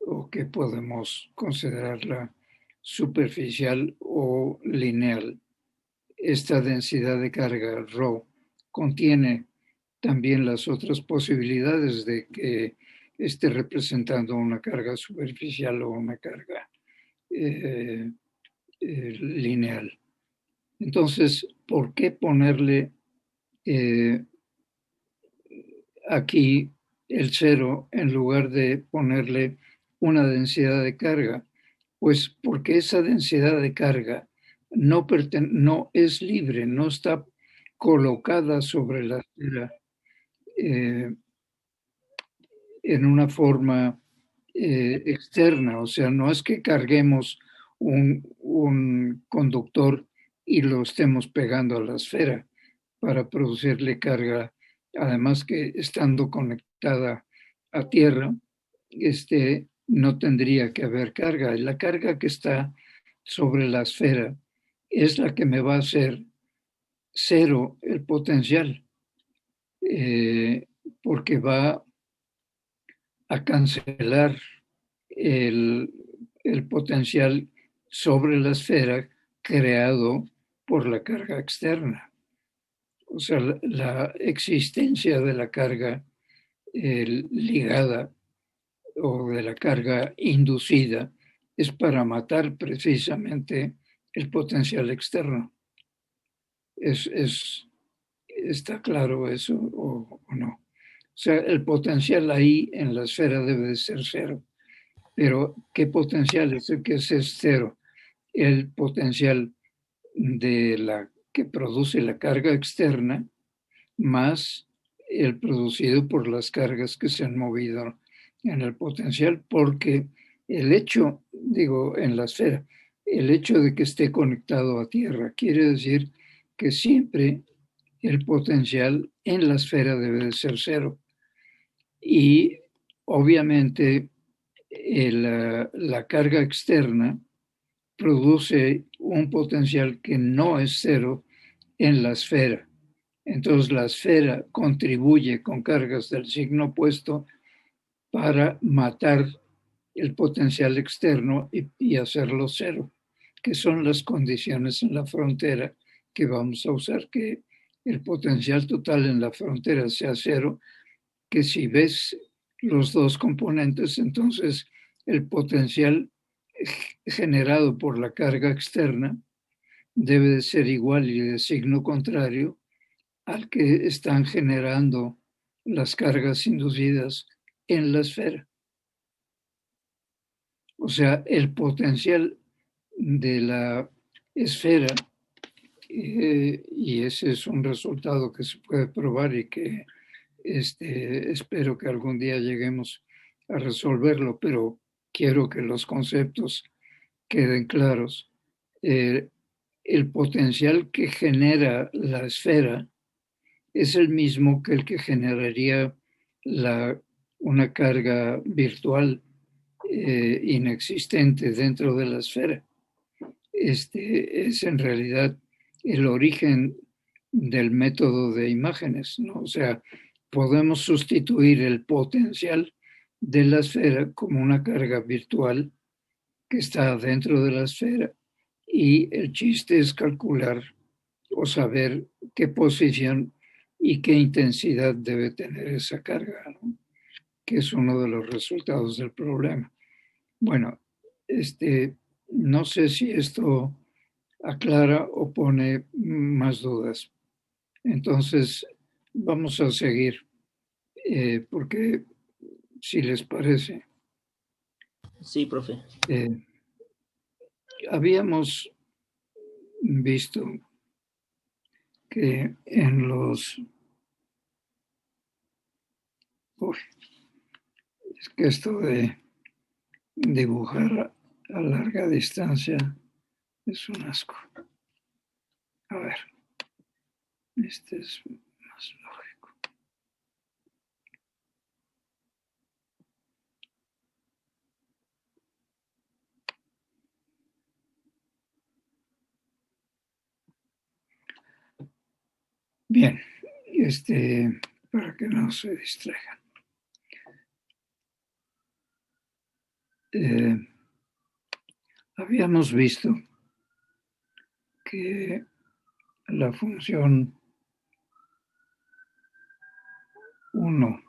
[SPEAKER 1] o que podemos considerarla superficial o lineal. Esta densidad de carga, ρ, contiene también las otras posibilidades de que esté representando una carga superficial o una carga lineal. Entonces, ¿por qué ponerle aquí el cero en lugar de ponerle una densidad de carga? Pues porque esa densidad de carga no es libre, no está colocada sobre la esfera en una forma externa. O sea, no es que carguemos un conductor y lo estemos pegando a la esfera para producirle carga, además que estando conectada a tierra, no tendría que haber carga. La carga que está sobre la esfera es la que me va a hacer cero el potencial, porque va a cancelar el potencial sobre la esfera creado por la carga externa. O sea, la existencia de la carga ligada o de la carga inducida es para matar precisamente el potencial externo. ¿Está claro eso o no? O sea, el potencial ahí en la esfera debe de ser cero. Pero ¿qué potencial es el que es cero? El potencial que produce la carga externa más el producido por las cargas que se han movido en el potencial, porque el hecho, digo, en la esfera, el hecho de que esté conectado a tierra quiere decir que siempre el potencial en la esfera debe de ser cero. Y obviamente la carga externa produce un potencial que no es cero en la esfera. Entonces la esfera contribuye con cargas del signo opuesto para matar el potencial externo y hacerlo cero, que son las condiciones en la frontera que vamos a usar, que el potencial total en la frontera sea cero, que si ves los dos componentes, entonces el potencial generado por la carga externa debe de ser igual y de signo contrario al que están generando las cargas inducidas en la esfera. O sea, el potencial de la esfera, y ese es un resultado que se puede probar y que espero que algún día lleguemos a resolverlo, pero quiero que los conceptos queden claros. El potencial que genera la esfera es el mismo que el que generaría una carga virtual inexistente dentro de la esfera. Es en realidad el origen del método de imágenes, ¿no? O sea, podemos sustituir el potencial de la esfera como una carga virtual que está dentro de la esfera, y el chiste es calcular o saber qué posición y qué intensidad debe tener esa carga, ¿no? Que es uno de los resultados del problema. Bueno, no sé si esto aclara o pone más dudas. Entonces, vamos a seguir, porque si les parece.
[SPEAKER 2] Sí, profe.
[SPEAKER 1] Habíamos visto que en los... es que esto de dibujar a larga distancia es un asco. A ver, este es más lógico. Bien, para que no se distraigan. Habíamos visto que la función 1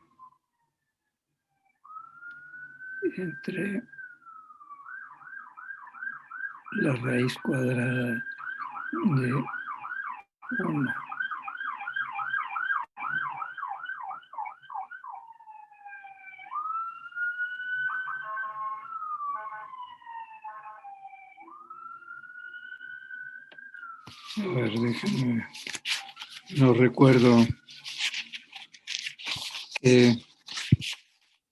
[SPEAKER 1] entre la raíz cuadrada de 1 a ver, déjenme, no recuerdo que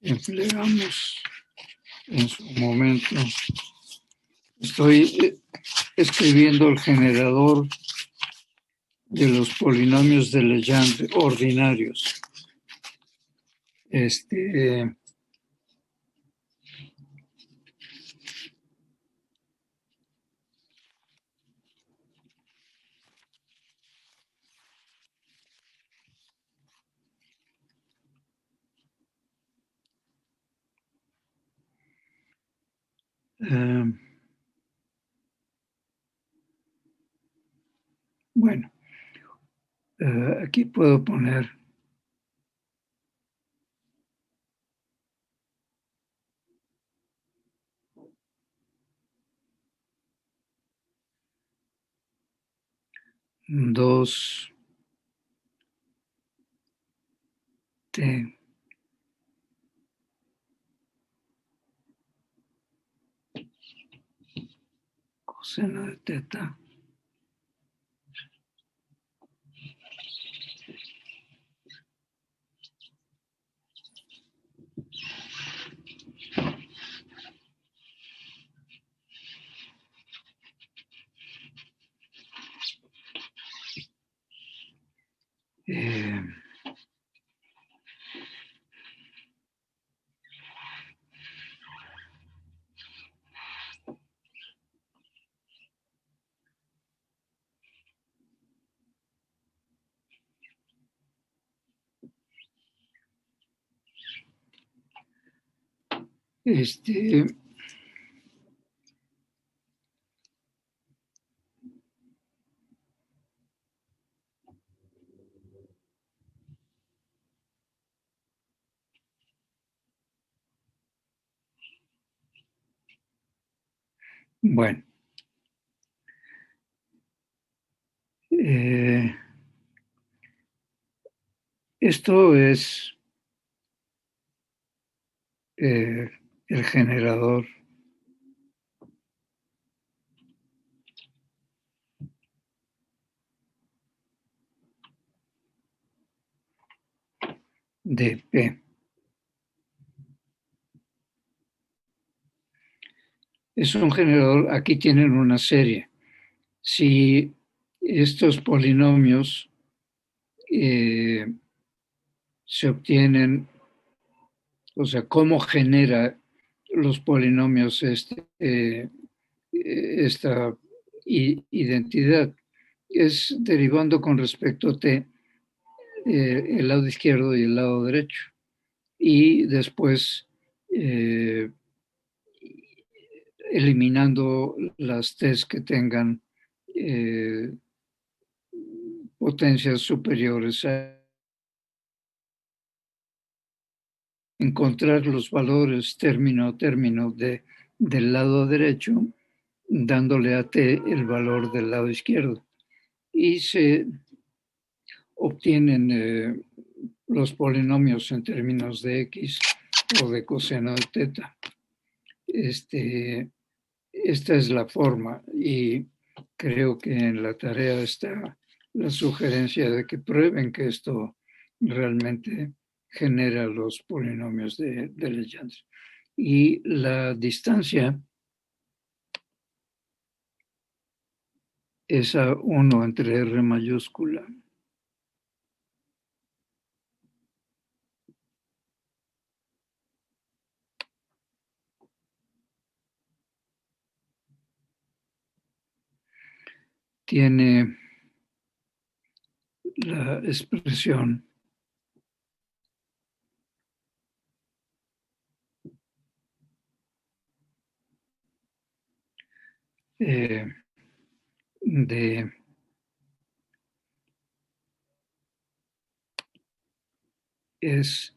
[SPEAKER 1] empleamos en su momento. Estoy escribiendo el generador de los polinomios de Legendre ordinarios. Bueno, aquí puedo poner dos T coseno de teta bueno, esto es el generador de P. Es un generador, aquí tienen una serie. Si estos polinomios se obtienen, o sea, cómo genera los polinomios esta identidad, es derivando con respecto a T el lado izquierdo y el lado derecho. Y después eliminando las T's que tengan potencias superiores a encontrar los valores término a término del lado derecho, dándole a T el valor del lado izquierdo. Y se obtienen los polinomios en términos de X o de coseno de teta. Esta es la forma y creo que en la tarea está la sugerencia de que prueben que esto realmente genera los polinomios de Legendre. y la distancia es A1 entre R mayúscula. Tiene la expresión de es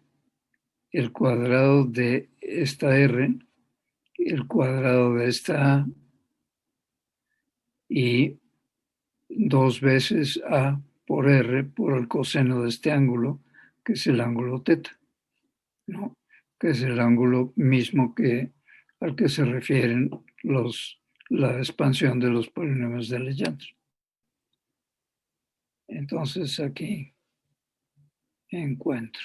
[SPEAKER 1] el cuadrado de esta R, el cuadrado de esta A y 2 veces A por R por el coseno de este ángulo, que es el ángulo teta, ¿no? Que es el ángulo mismo al que se refieren la expansión de los polinomios de Legendre. Entonces aquí encuentro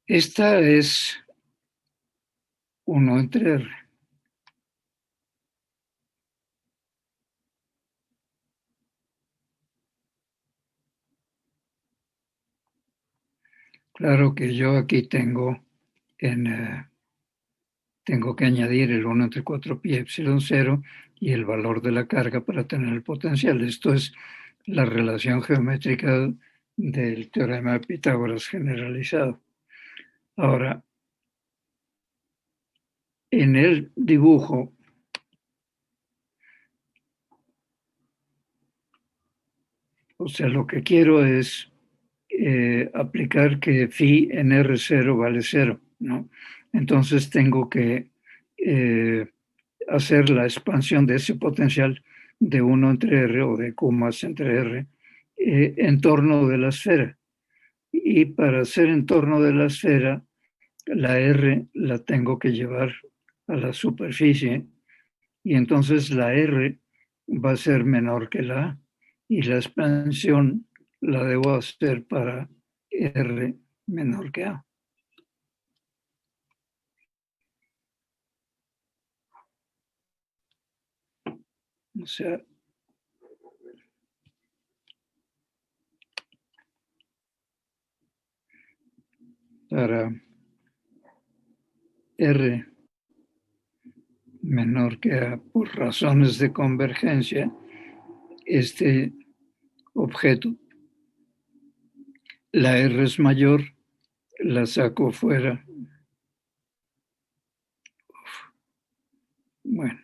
[SPEAKER 1] esta es 1 entre R. Claro que yo aquí tengo que añadir el 1 entre 4 pi epsilon 0 y el valor de la carga para tener el potencial. Esto es la relación geométrica del teorema de Pitágoras generalizado. Ahora, en el dibujo, o sea, lo que quiero es aplicar que phi en R0 vale 0, ¿no? Entonces tengo que hacer la expansión de ese potencial de 1 entre R o de Q más entre R en torno de la esfera. Y para hacer en torno de la esfera, la R la tengo que llevar a la superficie y entonces la R va a ser menor que la A y la expansión la debo hacer para R menor que A. O sea, para R menor que A por razones de convergencia, este objeto, la R es mayor, la saco fuera. Bueno,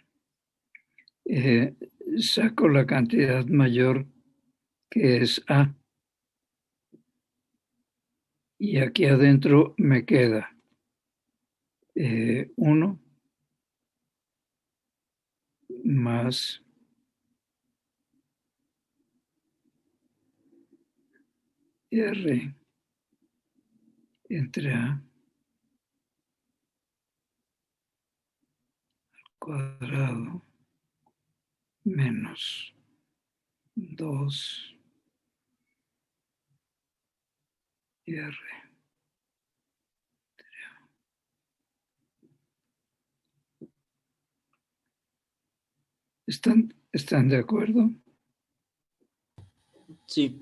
[SPEAKER 1] saco la cantidad mayor que es A. Y aquí adentro me queda 1 más R entre A cuadrado menos 2 R. ¿Están de acuerdo?
[SPEAKER 2] Sí.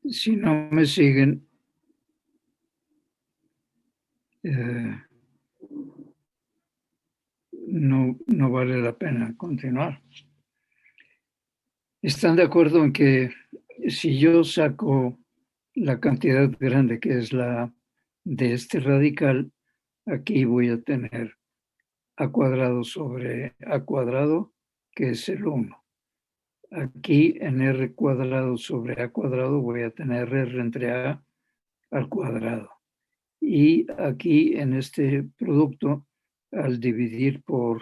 [SPEAKER 1] Si no me siguen, no vale la pena continuar. ¿Están de acuerdo en que si yo saco la cantidad grande que es la de este radical, aquí voy a tener a cuadrado sobre a cuadrado, que es el 1. Aquí en r cuadrado sobre a cuadrado voy a tener r entre a al cuadrado. Y aquí en este producto, al dividir por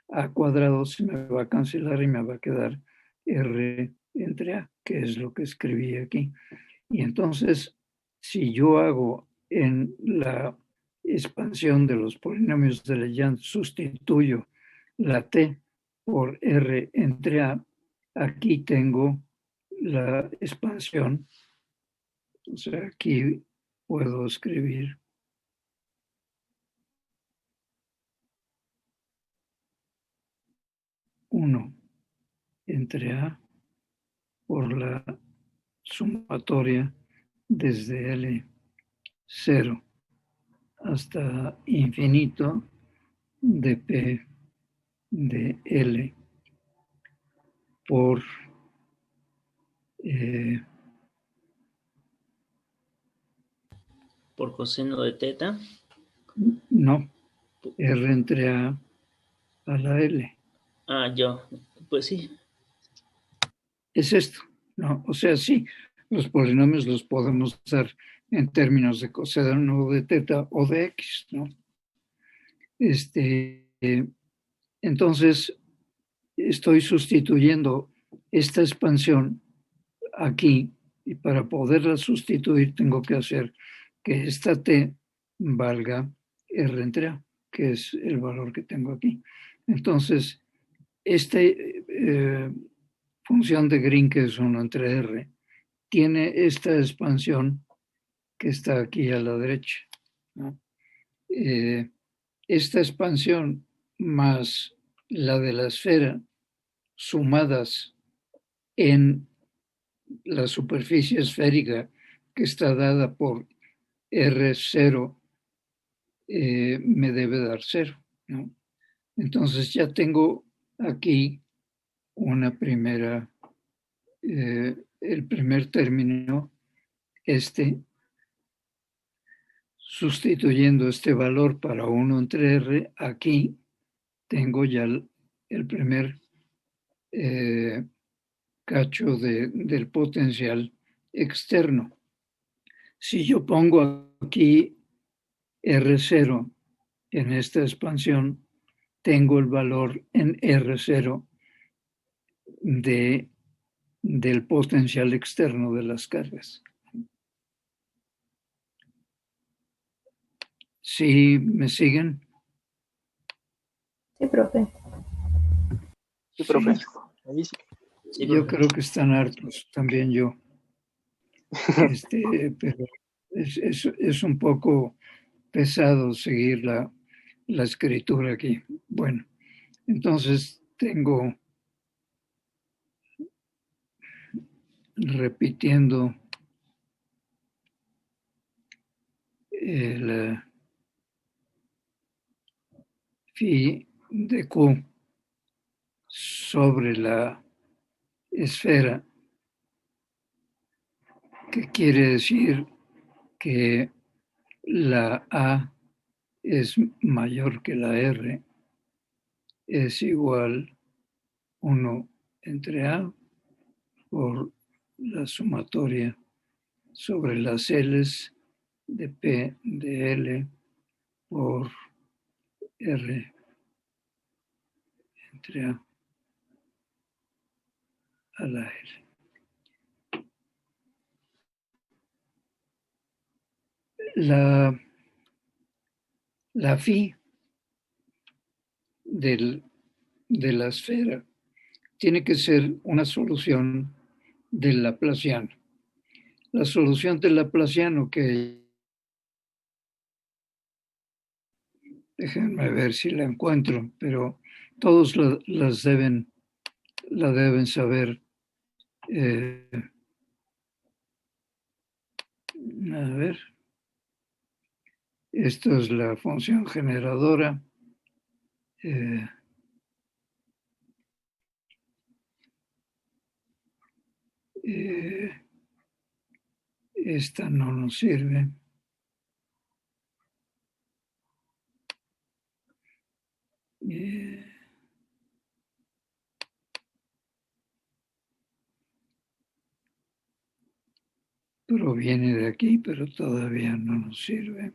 [SPEAKER 1] a cuadrado, se me va a cancelar y me va a quedar r entre a, que es lo que escribí aquí. Y entonces, si yo hago en la expansión de los polinomios de Legendre, sustituyo la t por r entre a, aquí tengo la expansión. O sea, aquí puedo escribir 1 entre a por la sumatoria desde L0 hasta infinito de P de L por
[SPEAKER 2] Por coseno de teta.
[SPEAKER 1] no, R entre a la L.
[SPEAKER 2] Pues sí.
[SPEAKER 1] Es esto, ¿no? O sea, sí, los polinomios los podemos usar en términos de coseno de teta o de X, ¿no? Entonces, estoy sustituyendo esta expansión aquí, y para poderla sustituir tengo que hacer que esta t valga r entre a, que es el valor que tengo aquí. Entonces, esta función de Green, que es 1 entre r, tiene esta expansión que está aquí a la derecha, ¿no? Esta expansión más la de la esfera sumadas en la superficie esférica que está dada por R0 me debe dar 0, ¿no? Entonces ya tengo aquí una primera, el primer término, sustituyendo este valor para 1 entre R, aquí tengo ya el primer cacho del potencial externo. Si yo pongo aquí R0 en esta expansión, tengo el valor en R0 del potencial externo de las cargas. ¿Sí me siguen?
[SPEAKER 4] Sí, profe.
[SPEAKER 5] Sí, profe. Ahí sí.
[SPEAKER 2] Sí,
[SPEAKER 1] Yo
[SPEAKER 2] profe.
[SPEAKER 1] creo que están hartos, también yo. Pero es un poco pesado seguir la escritura aquí. Bueno, entonces tengo, repitiendo el phi de Q sobre la esfera, que quiere decir que la A es mayor que la R, es igual 1 entre A por la sumatoria sobre las L's de P de L por R entre a la L. La phi de la esfera tiene que ser una solución del laplaciano. La solución del laplaciano, que déjenme ver si la encuentro, pero todos la deben saber. A ver, esto es la función generadora. Esta no nos sirve. proviene de aquí, pero todavía no nos sirve.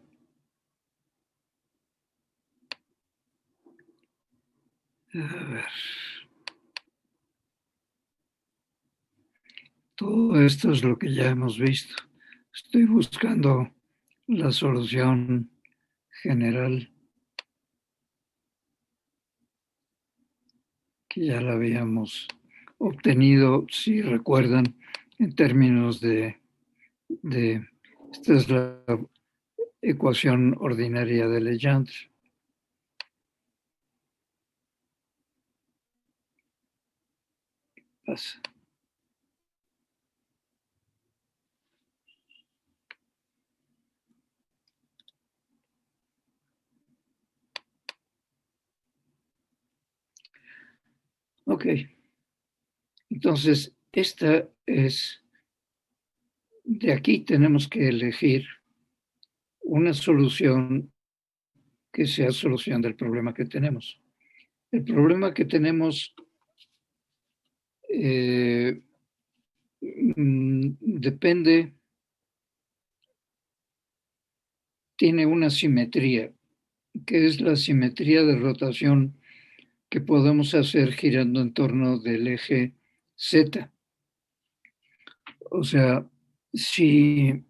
[SPEAKER 1] A ver. Todo esto es lo que ya hemos visto. Estoy buscando la solución general que ya la habíamos obtenido, si recuerdan, en términos de esta es la ecuación ordinaria de Legendre. Pasa. Ok, entonces esta es, de aquí tenemos que elegir una solución que sea solución del problema que tenemos. El problema que tenemos depende, tiene una simetría, que es la simetría de rotación que podemos hacer girando en torno del eje Z. O sea, si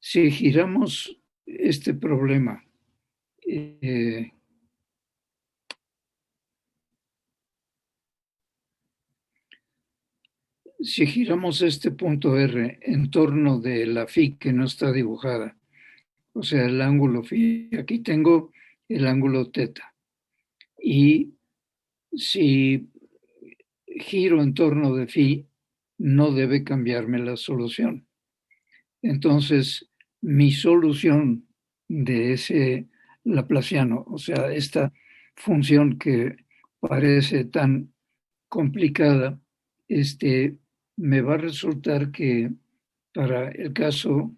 [SPEAKER 1] giramos este problema si giramos este punto R en torno de la phi que no está dibujada, o sea, el ángulo phi, aquí tengo el ángulo teta, y si giro en torno de phi, no debe cambiarme la solución. Entonces, mi solución de ese laplaciano, o sea, esta función que parece tan complicada, me va a resultar que para el caso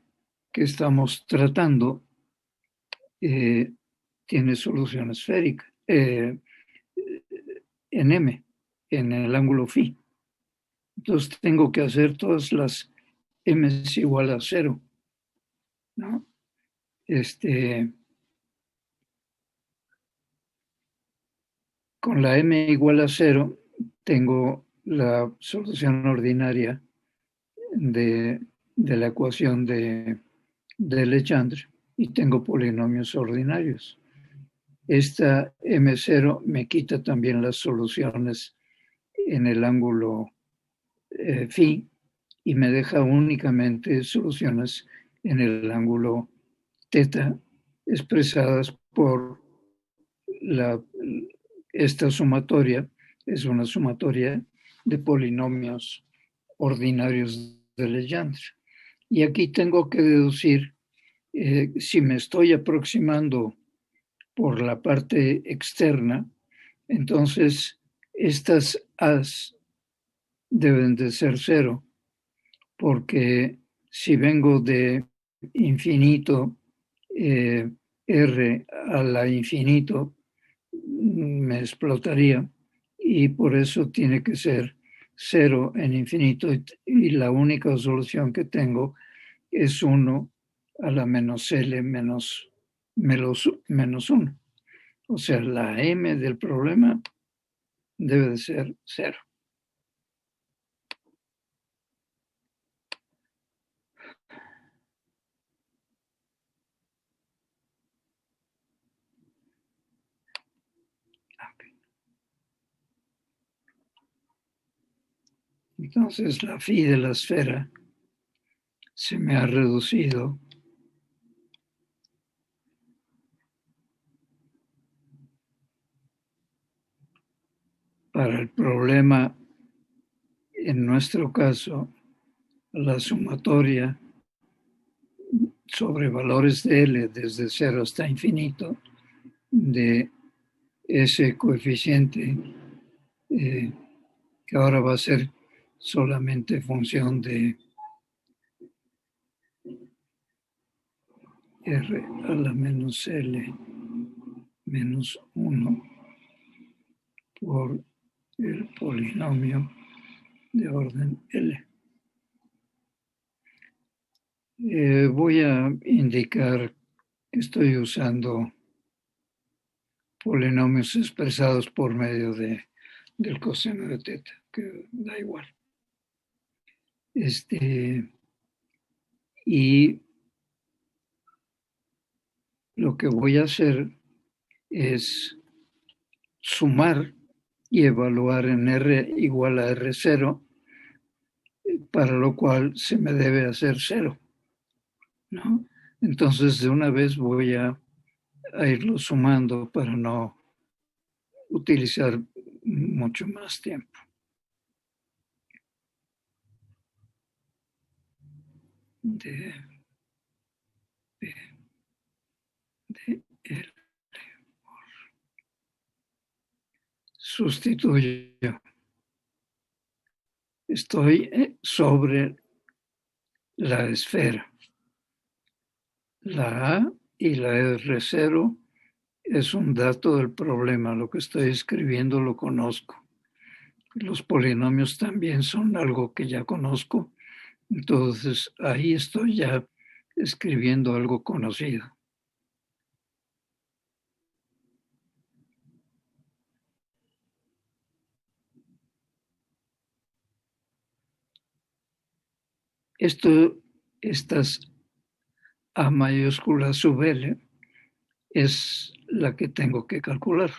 [SPEAKER 1] que estamos tratando, tiene solución esférica en M, en el ángulo phi. Entonces tengo que hacer todas las M es igual a 0, ¿no? Con la M igual a 0 tengo la solución ordinaria de la ecuación de Legendre y tengo polinomios ordinarios. Esta M0 me quita también las soluciones en el ángulo phi y me deja únicamente soluciones en el ángulo teta expresadas por esta sumatoria, es una sumatoria de polinomios ordinarios de Legendre. Y aquí tengo que deducir, si me estoy aproximando por la parte externa, entonces estas A's deben de ser 0, porque si vengo de infinito R a la infinito, me explotaría, y por eso tiene que ser 0 en infinito, y la única solución que tengo es 1 a la menos L menos 1. O sea, la M del problema debe de ser 0. Entonces la phi de la esfera se me ha reducido para el problema, en nuestro caso, la sumatoria sobre valores de L desde 0 hasta infinito de ese coeficiente que ahora va a ser solamente función de R a la menos L menos 1 por el polinomio de orden L. Voy a indicar que estoy usando polinomios expresados por medio del coseno de teta, que da igual. Y lo que voy a hacer es sumar y evaluar en R igual a R0, para lo cual se me debe hacer 0, ¿no? Entonces, de una vez voy a irlo sumando para no utilizar mucho más tiempo. De L. Sustituyo. Estoy sobre la esfera. La A y la R0 es un dato del problema. Lo que estoy escribiendo lo conozco. Los polinomios también son algo que ya conozco. Entonces, ahí estoy ya escribiendo algo conocido. Estas A mayúscula sub L es la que tengo que calcular.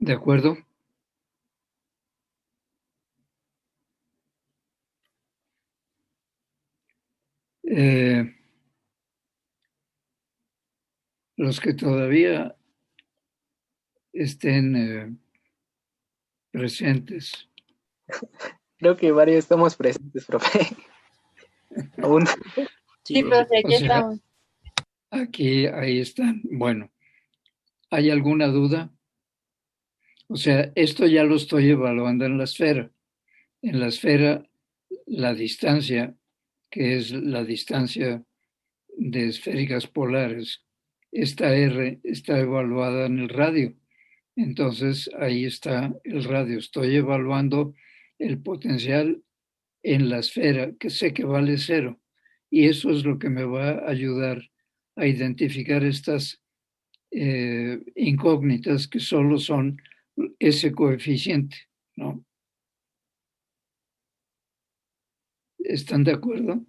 [SPEAKER 1] ¿De acuerdo? Los que todavía estén presentes.
[SPEAKER 5] Creo que varios estamos presentes, profe. Aún.
[SPEAKER 4] Sí, profe, aquí
[SPEAKER 1] O sea,
[SPEAKER 4] estamos.
[SPEAKER 1] ahí están. Bueno, ¿hay alguna duda? O sea, esto ya lo estoy evaluando en la esfera. En la esfera, la distancia, que es la distancia de esféricas polares, esta R está evaluada en el radio. Entonces, ahí está el radio. Estoy evaluando el potencial en la esfera, que sé que vale 0. Y eso es lo que me va a ayudar a identificar estas incógnitas que solo son ese coeficiente, ¿no? ¿Están de acuerdo?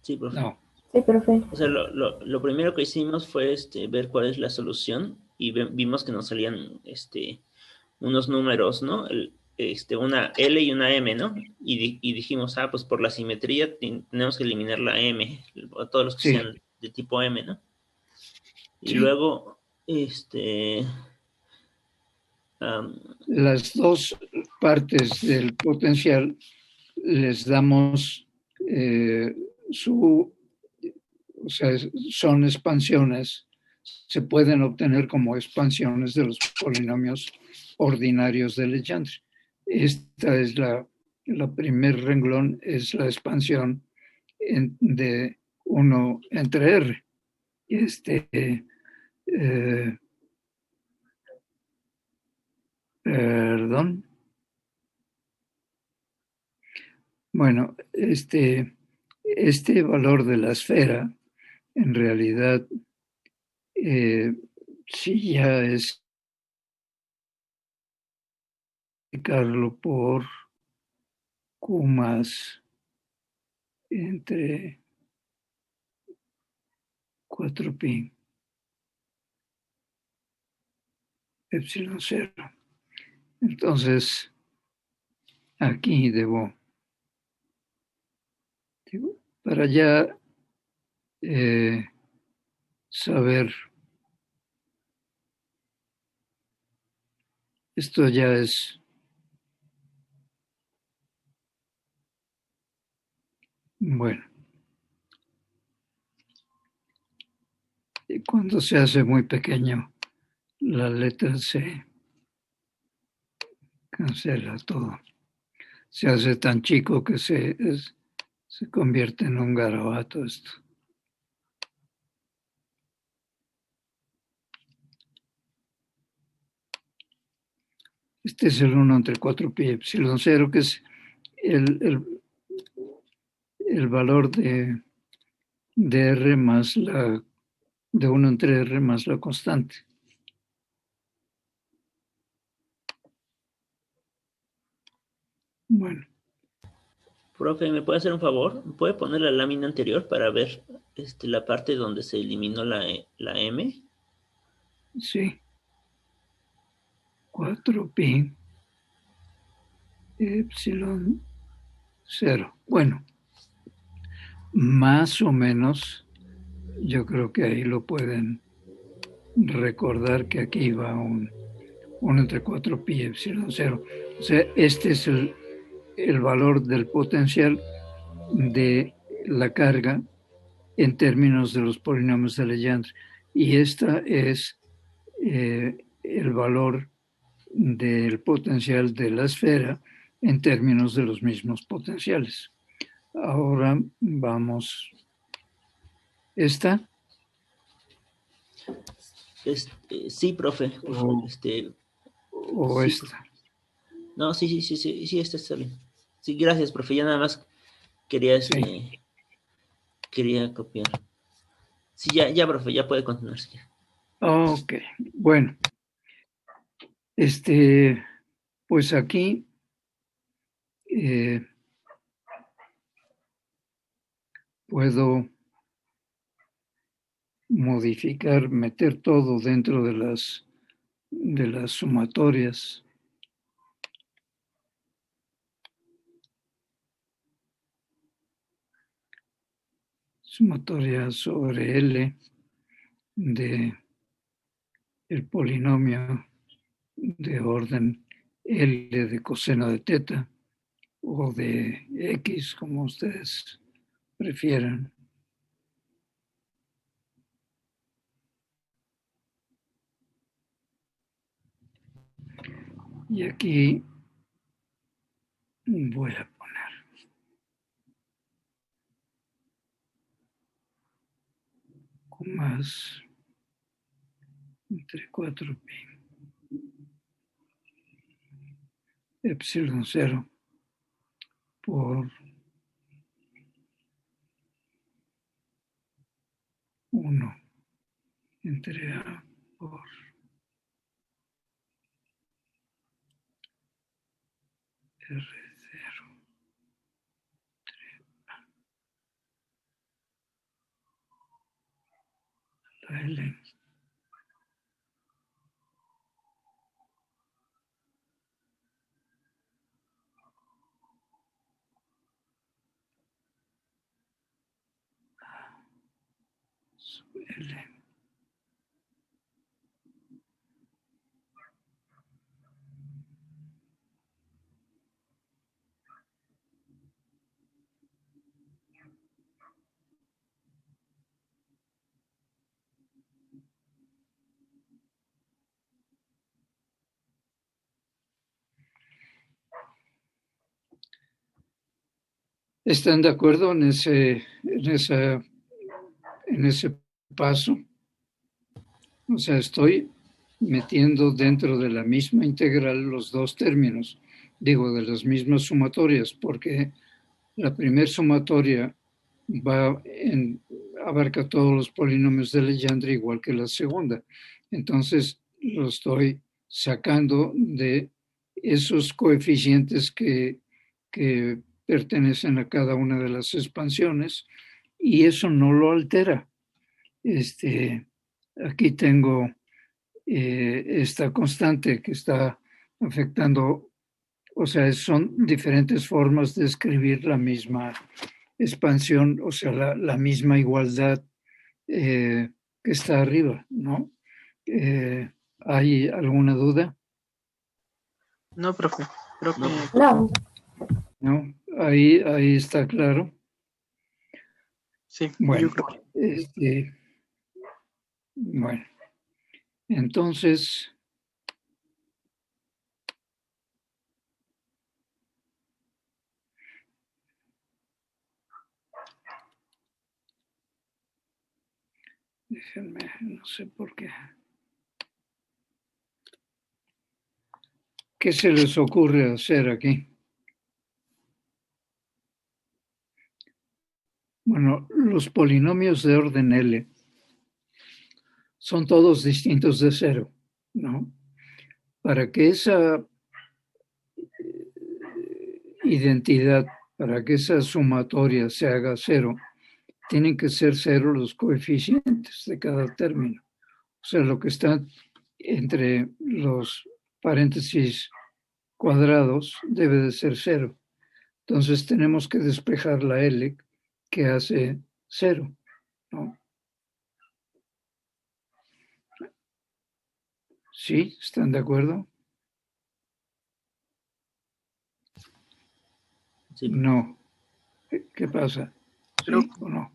[SPEAKER 2] Sí, profe.
[SPEAKER 1] No.
[SPEAKER 4] Sí, profe.
[SPEAKER 2] O sea, lo primero que hicimos fue ver cuál es la solución y vimos que nos salían unos números, ¿no? Una L y una M, ¿no? Y dijimos, pues por la simetría tenemos que eliminar la M, todos los que
[SPEAKER 1] Sí.
[SPEAKER 2] sean de tipo M, ¿no? Y
[SPEAKER 1] Sí.
[SPEAKER 2] luego,
[SPEAKER 1] las dos partes del potencial les damos o sea, son expansiones, se pueden obtener como expansiones de los polinomios ordinarios de Legendre. Esta es la primer renglón, es la expansión de 1 entre R. Perdón. Bueno, este valor de la esfera, en realidad, sí ya es multiplicarlo por Q más entre 4pi epsilon 0. Entonces, aquí debo para ya saber, esto ya es bueno. cuando se hace muy pequeño, la letra se cancela todo. Se hace tan chico que se convierte en un garabato esto. Este es el 1 entre 4 pi epsilon 0, que es el valor de R más de 1 entre R más la constante. Bueno.
[SPEAKER 2] Profe, ¿me puede hacer un favor? ¿Me puede poner la lámina anterior para ver la parte donde se eliminó la M?
[SPEAKER 1] Sí. 4 pi epsilon 0. Bueno, más o menos, yo creo que ahí lo pueden recordar, que aquí va un 1 entre 4 pi epsilon 0. O sea, este es el valor del potencial de la carga en términos de los polinomios de Legendre. Y esta es el valor del potencial de la esfera en términos de los mismos potenciales. Ahora vamos. ¿Esta?
[SPEAKER 2] Sí, profe.
[SPEAKER 1] ¿O
[SPEAKER 2] sí,
[SPEAKER 1] esta?
[SPEAKER 2] No, sí, esta está bien. Sí, gracias, profe. Ya nada más quería, quería copiar. Sí, ya, profe, ya puede continuar. Sí.
[SPEAKER 1] Ok, bueno. Pues aquí puedo modificar, meter todo dentro de las sumatorias. Sumatoria sobre L de el polinomio de orden L de coseno de teta o de X, como ustedes prefieran. Y aquí voy a poner más entre 4 pi epsilon 0 por 1 entre A por R0 la L L. ¿Están de acuerdo en ese paso? O sea, estoy metiendo dentro de la misma integral los dos términos, digo, de las mismas sumatorias, porque la primera sumatoria abarca todos los polinomios de Legendre igual que la segunda. Entonces, lo estoy sacando de esos coeficientes que pertenecen a cada una de las expansiones, y eso no lo altera. Aquí tengo esta constante que está afectando, o sea, son diferentes formas de escribir la misma expansión, o sea, la misma igualdad que está arriba, ¿no? ¿Hay alguna duda?
[SPEAKER 5] No, profe. Creo que
[SPEAKER 4] No.
[SPEAKER 1] ¿No? Ahí está claro.
[SPEAKER 5] sí,
[SPEAKER 1] Bueno,
[SPEAKER 5] yo creo que
[SPEAKER 1] Bueno, entonces, déjenme, no sé por qué. ¿Qué se les ocurre hacer aquí? Bueno, los polinomios de orden L son todos distintos de cero, ¿no? Para que esa identidad, para que esa sumatoria se haga cero, tienen que ser cero los coeficientes de cada término. O sea, lo que está entre los paréntesis cuadrados debe de ser cero. Entonces tenemos que despejar la L que hace cero, ¿no? ¿Sí? ¿Están de acuerdo?
[SPEAKER 2] Sí.
[SPEAKER 1] No. ¿Qué pasa? ¿Sí
[SPEAKER 5] Creo-
[SPEAKER 1] o no?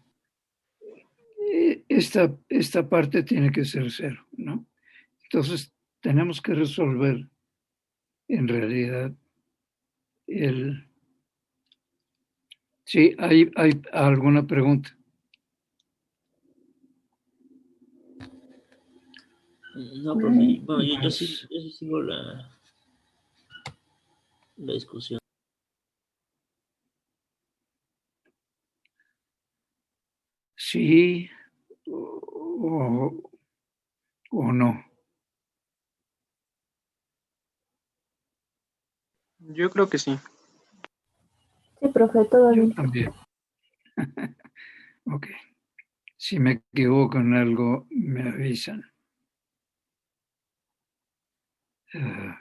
[SPEAKER 1] Esta parte tiene que ser cero, ¿no? Entonces tenemos que resolver en realidad el... Sí, hay alguna pregunta.
[SPEAKER 2] No, profe. Bueno, yo
[SPEAKER 1] Pues,
[SPEAKER 2] sí sigo la discusión.
[SPEAKER 1] sí o no.
[SPEAKER 5] Yo creo que sí.
[SPEAKER 4] Sí, profe, todo
[SPEAKER 1] Yo
[SPEAKER 4] bien.
[SPEAKER 1] también. Ok. Si me equivoco en algo, me avisan. Ah,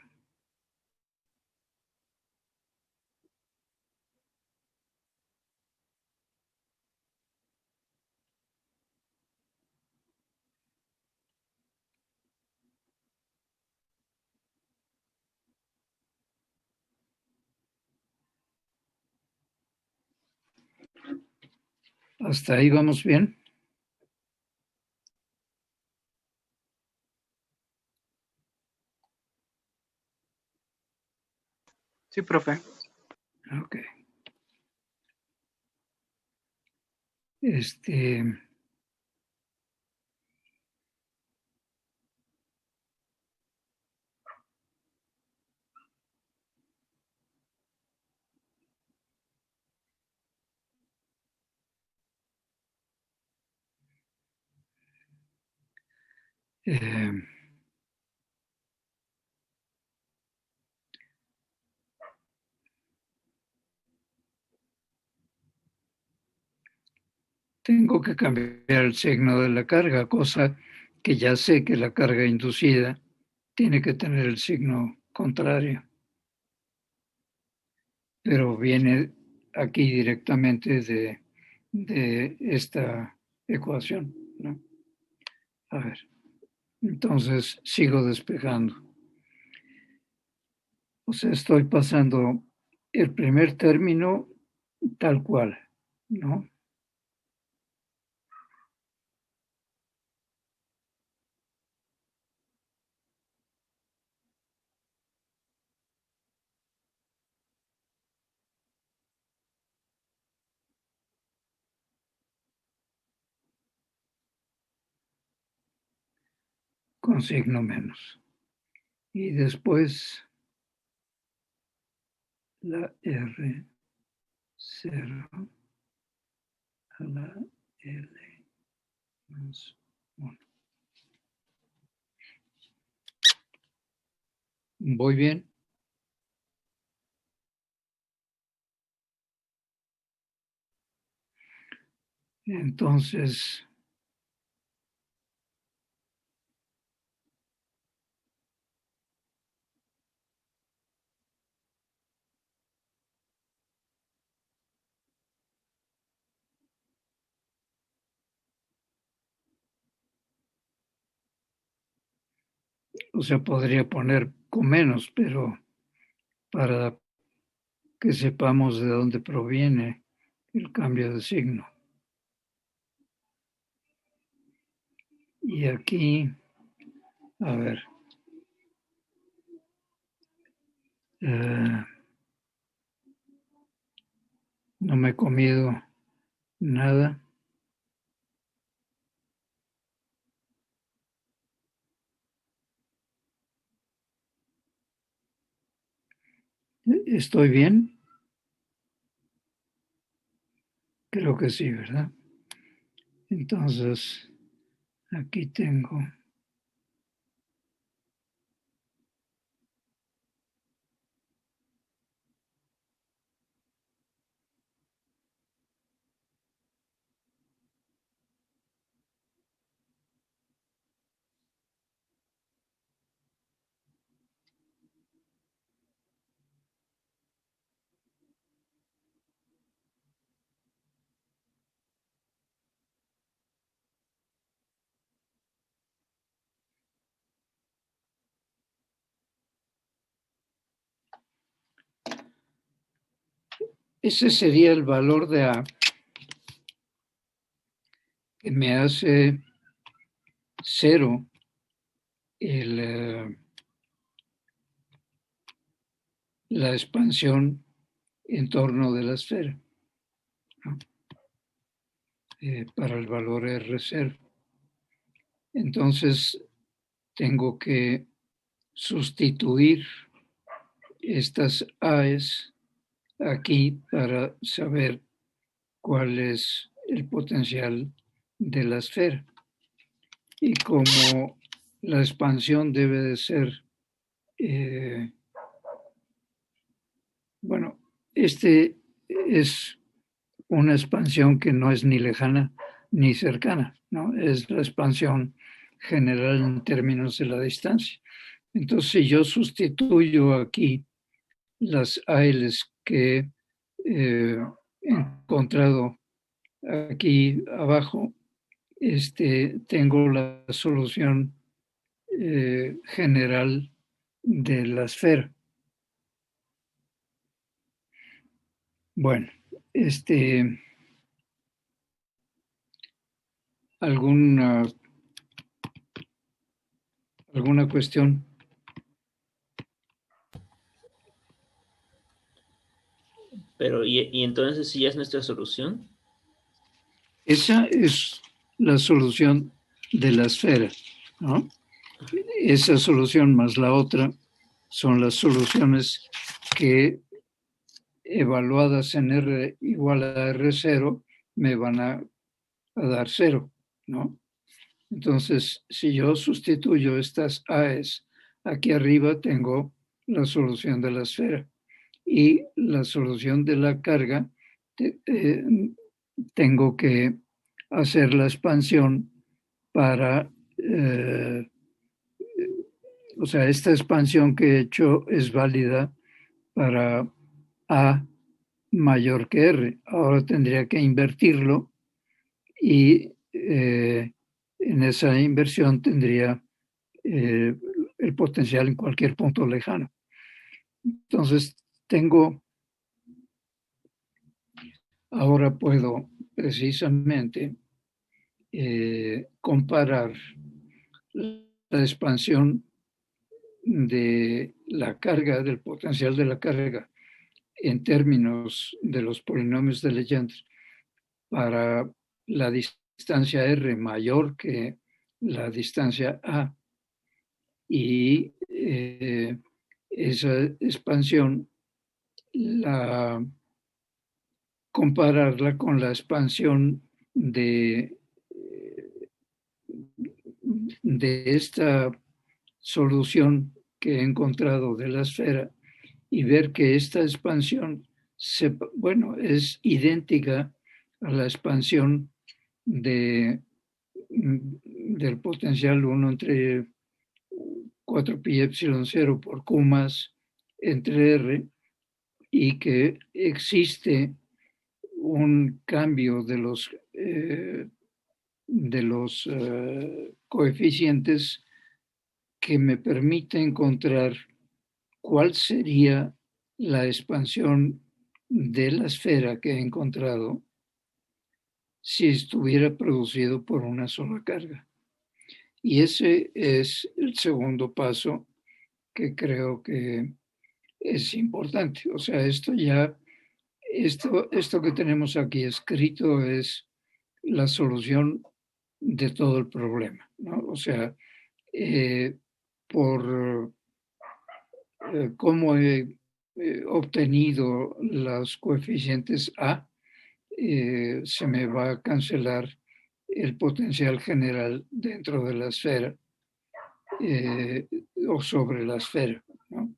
[SPEAKER 1] ¿hasta ahí vamos bien?
[SPEAKER 5] Sí, profe.
[SPEAKER 1] Ok. Este, eh, tengo que cambiar el signo de la carga, cosa que ya sé que la carga inducida tiene que tener el signo contrario, pero viene aquí directamente de esta ecuación, ¿no? A ver, entonces sigo despejando. O sea, estoy pasando el primer término tal cual, ¿no? Con signo menos. Y después la R0 a la L más 1. ¿Voy bien? Entonces, o sea, podría poner con menos, pero para que sepamos de dónde proviene el cambio de signo. Y aquí, a ver. No me he comido nada. ¿Estoy bien? Creo que sí, ¿verdad? Entonces, aquí tengo. Ese sería el valor de A, que me hace 0 la expansión en torno de la esfera, ¿no? Para el valor R0. Entonces, tengo que sustituir estas A's aquí para saber cuál es el potencial de la esfera. Y como la expansión debe de ser, bueno, este es una expansión que no es ni lejana ni cercana, ¿no? Es la expansión general en términos de la distancia. Entonces, si yo sustituyo aquí las ALs que he encontrado aquí abajo, tengo la solución general de la esfera. Bueno, ¿alguna cuestión?
[SPEAKER 2] Pero, ¿y entonces si ya es nuestra solución?
[SPEAKER 1] Esa es la solución de la esfera, ¿no? Esa solución más la otra son las soluciones que, evaluadas en R igual a R0, me van a dar 0, ¿no? Entonces, si yo sustituyo estas A's aquí arriba, tengo la solución de la esfera. Y la solución de la carga, tengo que hacer la expansión para, o sea, esta expansión que he hecho es válida para A mayor que R. Ahora tendría que invertirlo y en esa inversión tendría el potencial en cualquier punto lejano. Entonces, ahora puedo precisamente comparar la expansión de la carga, del potencial de la carga, en términos de los polinomios de Legendre para la distancia R mayor que la distancia A. Y esa expansión, compararla con la expansión de esta solución que he encontrado de la esfera y ver que esta expansión es idéntica a la expansión del potencial 1 entre 4pi epsilon 0 por Q más entre R, y que existe un cambio de los coeficientes que me permite encontrar cuál sería la expansión de la esfera que he encontrado si estuviera producido por una sola carga. Y ese es el segundo paso que creo que es importante. O sea, esto que tenemos aquí escrito es la solución de todo el problema, ¿no? O sea, por cómo he obtenido los coeficientes A, se me va a cancelar el potencial general dentro de la esfera eh, o sobre la esfera, ¿no?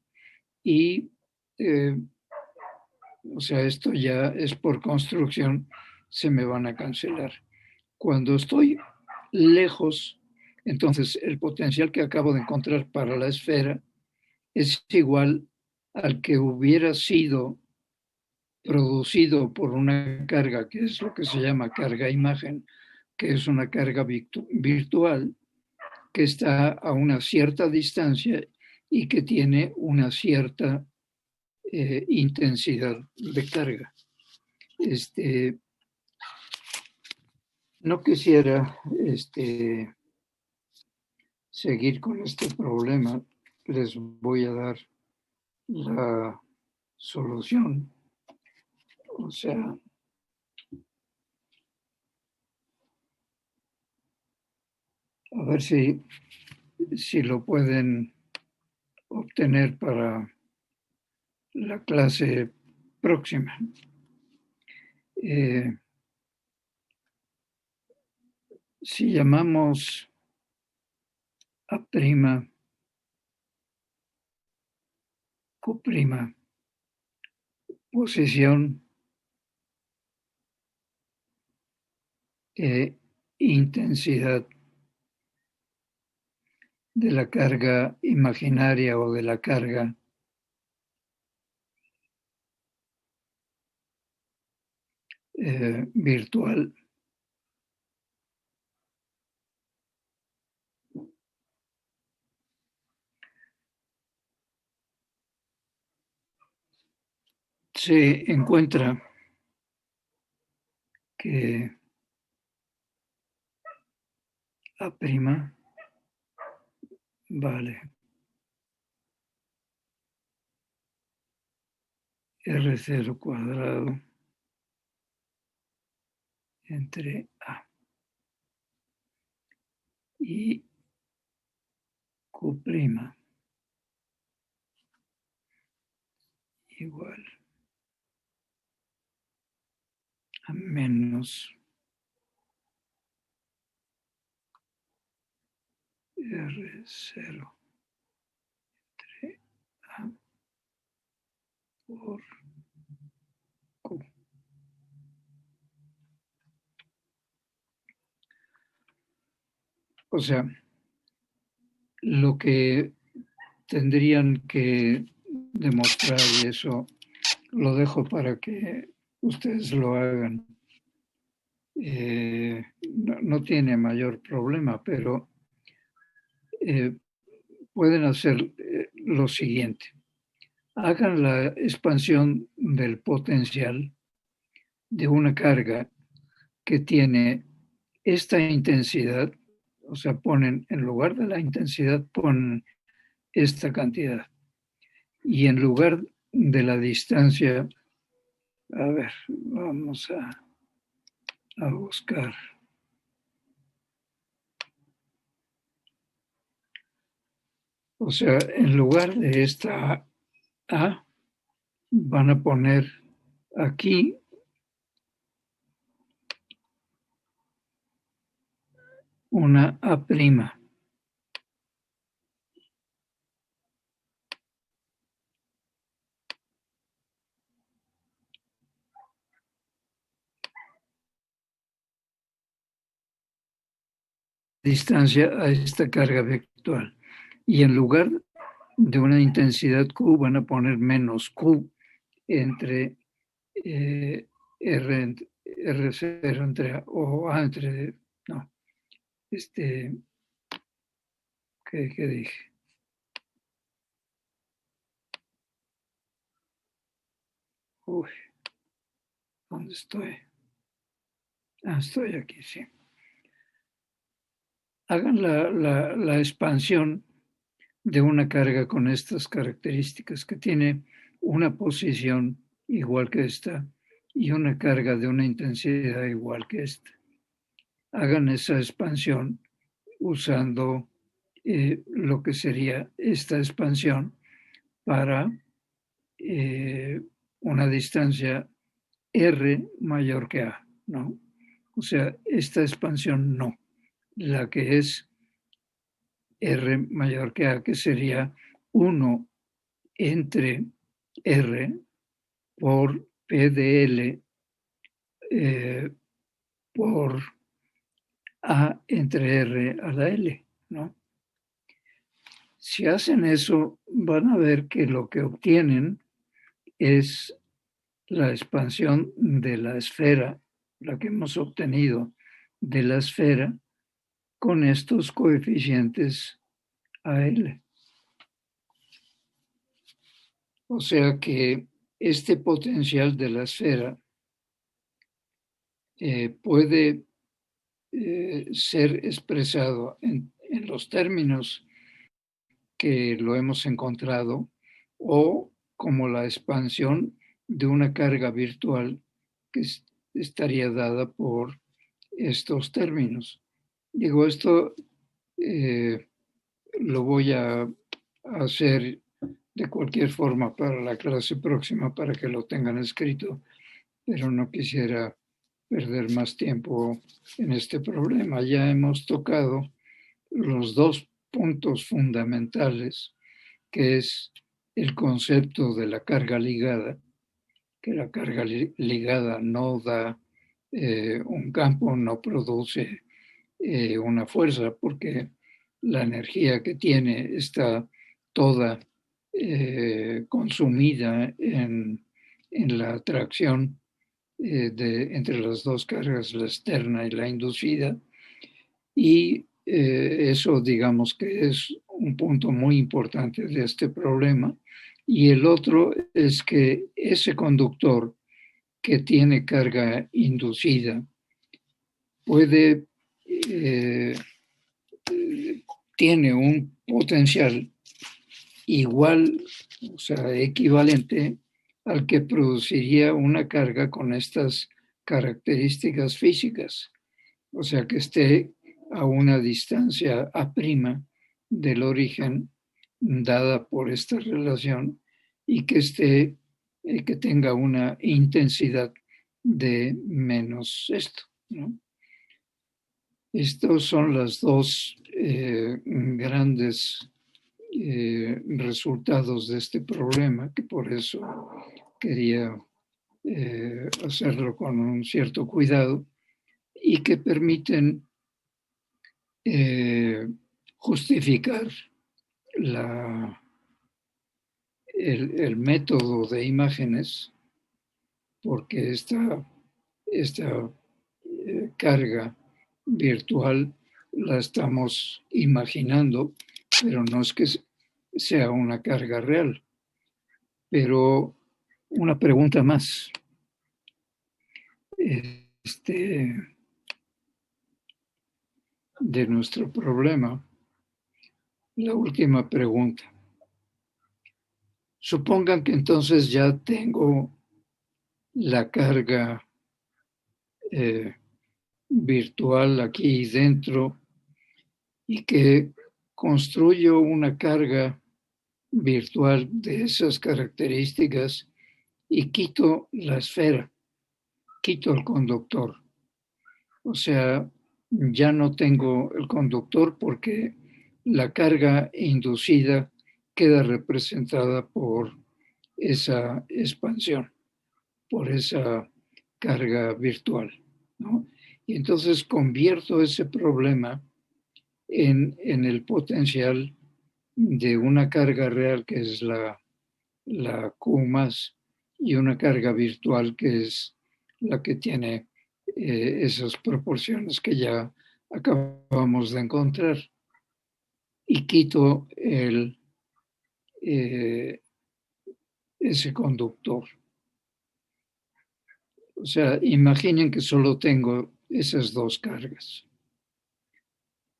[SPEAKER 1] Y, o sea, esto ya es por construcción, se me van a cancelar. Cuando estoy lejos, entonces el potencial que acabo de encontrar para la esfera es igual al que hubiera sido producido por una carga, que es lo que se llama carga imagen, que es una carga virtual que está a una cierta distancia y que tiene una cierta intensidad de carga. No quisiera seguir con este problema. Les voy a dar la solución. O sea, a ver si lo pueden obtener para la clase próxima. Si llamamos A', Q', posición e intensidad de la carga imaginaria o de la carga virtual. Se encuentra que A' vale R0 cuadrado entre A y Q' igual a menos R0 entre A por Q. O sea, lo que tendrían que demostrar, y eso lo dejo para que ustedes lo hagan, no tiene mayor problema, pero pueden hacer lo siguiente. Hagan la expansión del potencial de una carga que tiene esta intensidad, o sea, ponen en lugar de la intensidad, ponen esta cantidad. Y en lugar de la distancia, a ver, vamos a buscar. O sea, en lugar de esta A, van a poner aquí una A'. Distancia a esta carga vectorial. Y en lugar de una intensidad Q, van a poner menos Q entre R0 entre A, o A entre, no, ¿qué dije? Uy, ¿dónde estoy? Ah, estoy aquí, sí. hagan la expansión de una carga con estas características, que tiene una posición igual que esta y una carga de una intensidad igual que esta. Hagan esa expansión usando lo que sería esta expansión para una distancia R mayor que A, ¿no? O sea, esta expansión no, la que es R mayor que A, que sería 1 entre R por P de L por A entre R a la L, ¿no? Si hacen eso, van a ver que lo que obtienen es la expansión de la esfera, la que hemos obtenido de la esfera, con estos coeficientes AL. O sea que este potencial de la esfera puede ser expresado en los términos que lo hemos encontrado o como la expansión de una carga virtual que estaría dada por estos términos. Digo, esto lo voy a hacer de cualquier forma para la clase próxima para que lo tengan escrito, pero no quisiera perder más tiempo en este problema. Ya hemos tocado los dos puntos fundamentales, que es el concepto de la carga ligada, que la carga ligada no da un campo, no produce una fuerza, porque la energía que tiene está toda consumida en la atracción entre las dos cargas, la externa y la inducida, y eso digamos que es un punto muy importante de este problema. Y el otro es que ese conductor que tiene carga inducida puede, tiene un potencial igual, o sea, equivalente al que produciría una carga con estas características físicas. O sea, que esté a una distancia A' del origen dada por esta relación y que que tenga una intensidad de menos esto, ¿no? Estos son los dos grandes resultados de este problema, que por eso quería hacerlo con un cierto cuidado y que permiten justificar el método de imágenes, porque esta carga virtual la estamos imaginando, pero no es que sea una carga real. Pero una pregunta más. De nuestro problema, la última pregunta. Supongan que entonces ya tengo la carga virtual aquí dentro y que construyo una carga virtual de esas características y quito la esfera, quito el conductor. O sea, ya no tengo el conductor porque la carga inducida queda representada por esa expansión, por esa carga virtual, ¿no? Y entonces convierto ese problema en el potencial de una carga real que es la Q más y una carga virtual que es la que tiene esas proporciones que ya acabamos de encontrar. Y quito ese conductor. O sea, imaginen que solo tengo esas dos cargas.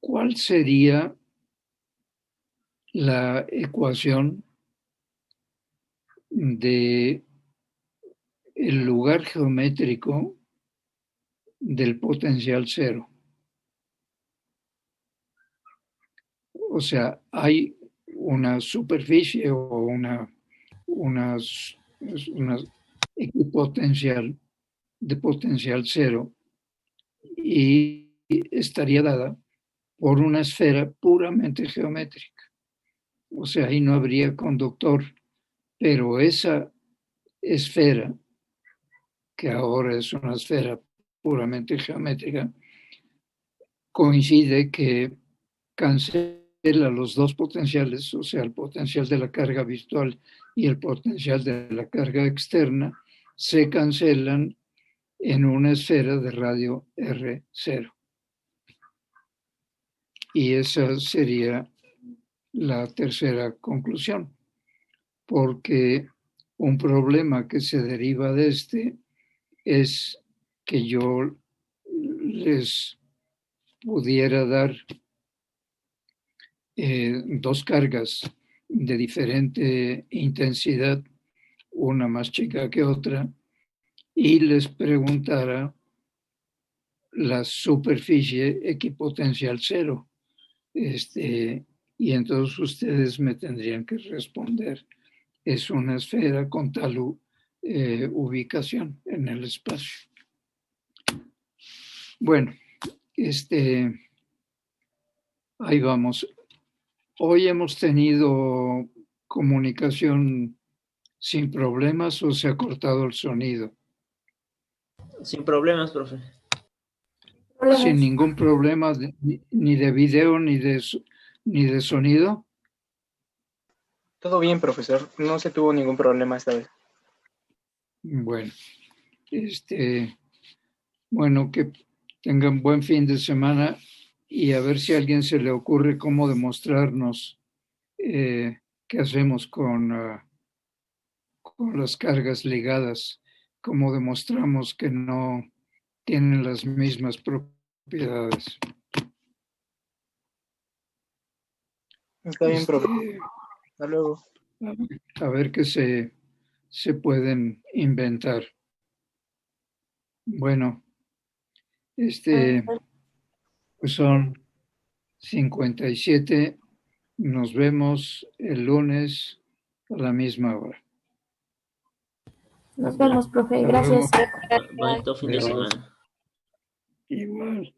[SPEAKER 1] ¿cuál sería la ecuación de el lugar geométrico del potencial cero? O sea, hay una superficie o una equipotencial de potencial cero y estaría dada por una esfera puramente geométrica. O sea, ahí no habría conductor, pero esa esfera, que ahora es una esfera puramente geométrica, coincide que cancela los dos potenciales, o sea, el potencial de la carga virtual y el potencial de la carga externa, se cancelan en una esfera de radio R0. Y esa sería la tercera conclusión, porque un problema que se deriva de este es que yo les pudiera dar dos cargas de diferente intensidad, una más chica que otra, y les preguntara la superficie equipotencial cero. Y entonces ustedes me tendrían que responder, es una esfera con tal ubicación en el espacio. Bueno, ahí vamos. Hoy hemos tenido comunicación sin problemas o se ha cortado el sonido.
[SPEAKER 2] Sin problemas, profe.
[SPEAKER 1] Sin ningún problema ni de video ni de sonido.
[SPEAKER 5] Todo bien, profesor. No se tuvo ningún problema esta vez.
[SPEAKER 1] Bueno, bueno, que tengan buen fin de semana y a ver si a alguien se le ocurre cómo demostrarnos qué hacemos con las cargas ligadas, cómo demostramos que no tienen las mismas propiedades.
[SPEAKER 5] Está bien, profe. Hasta luego.
[SPEAKER 1] A ver qué se pueden inventar. Bueno, pues son 57. Nos vemos el lunes a la misma hora.
[SPEAKER 4] Nos vemos, profe. Gracias.
[SPEAKER 2] Bonito fin de semana.
[SPEAKER 1] Igual.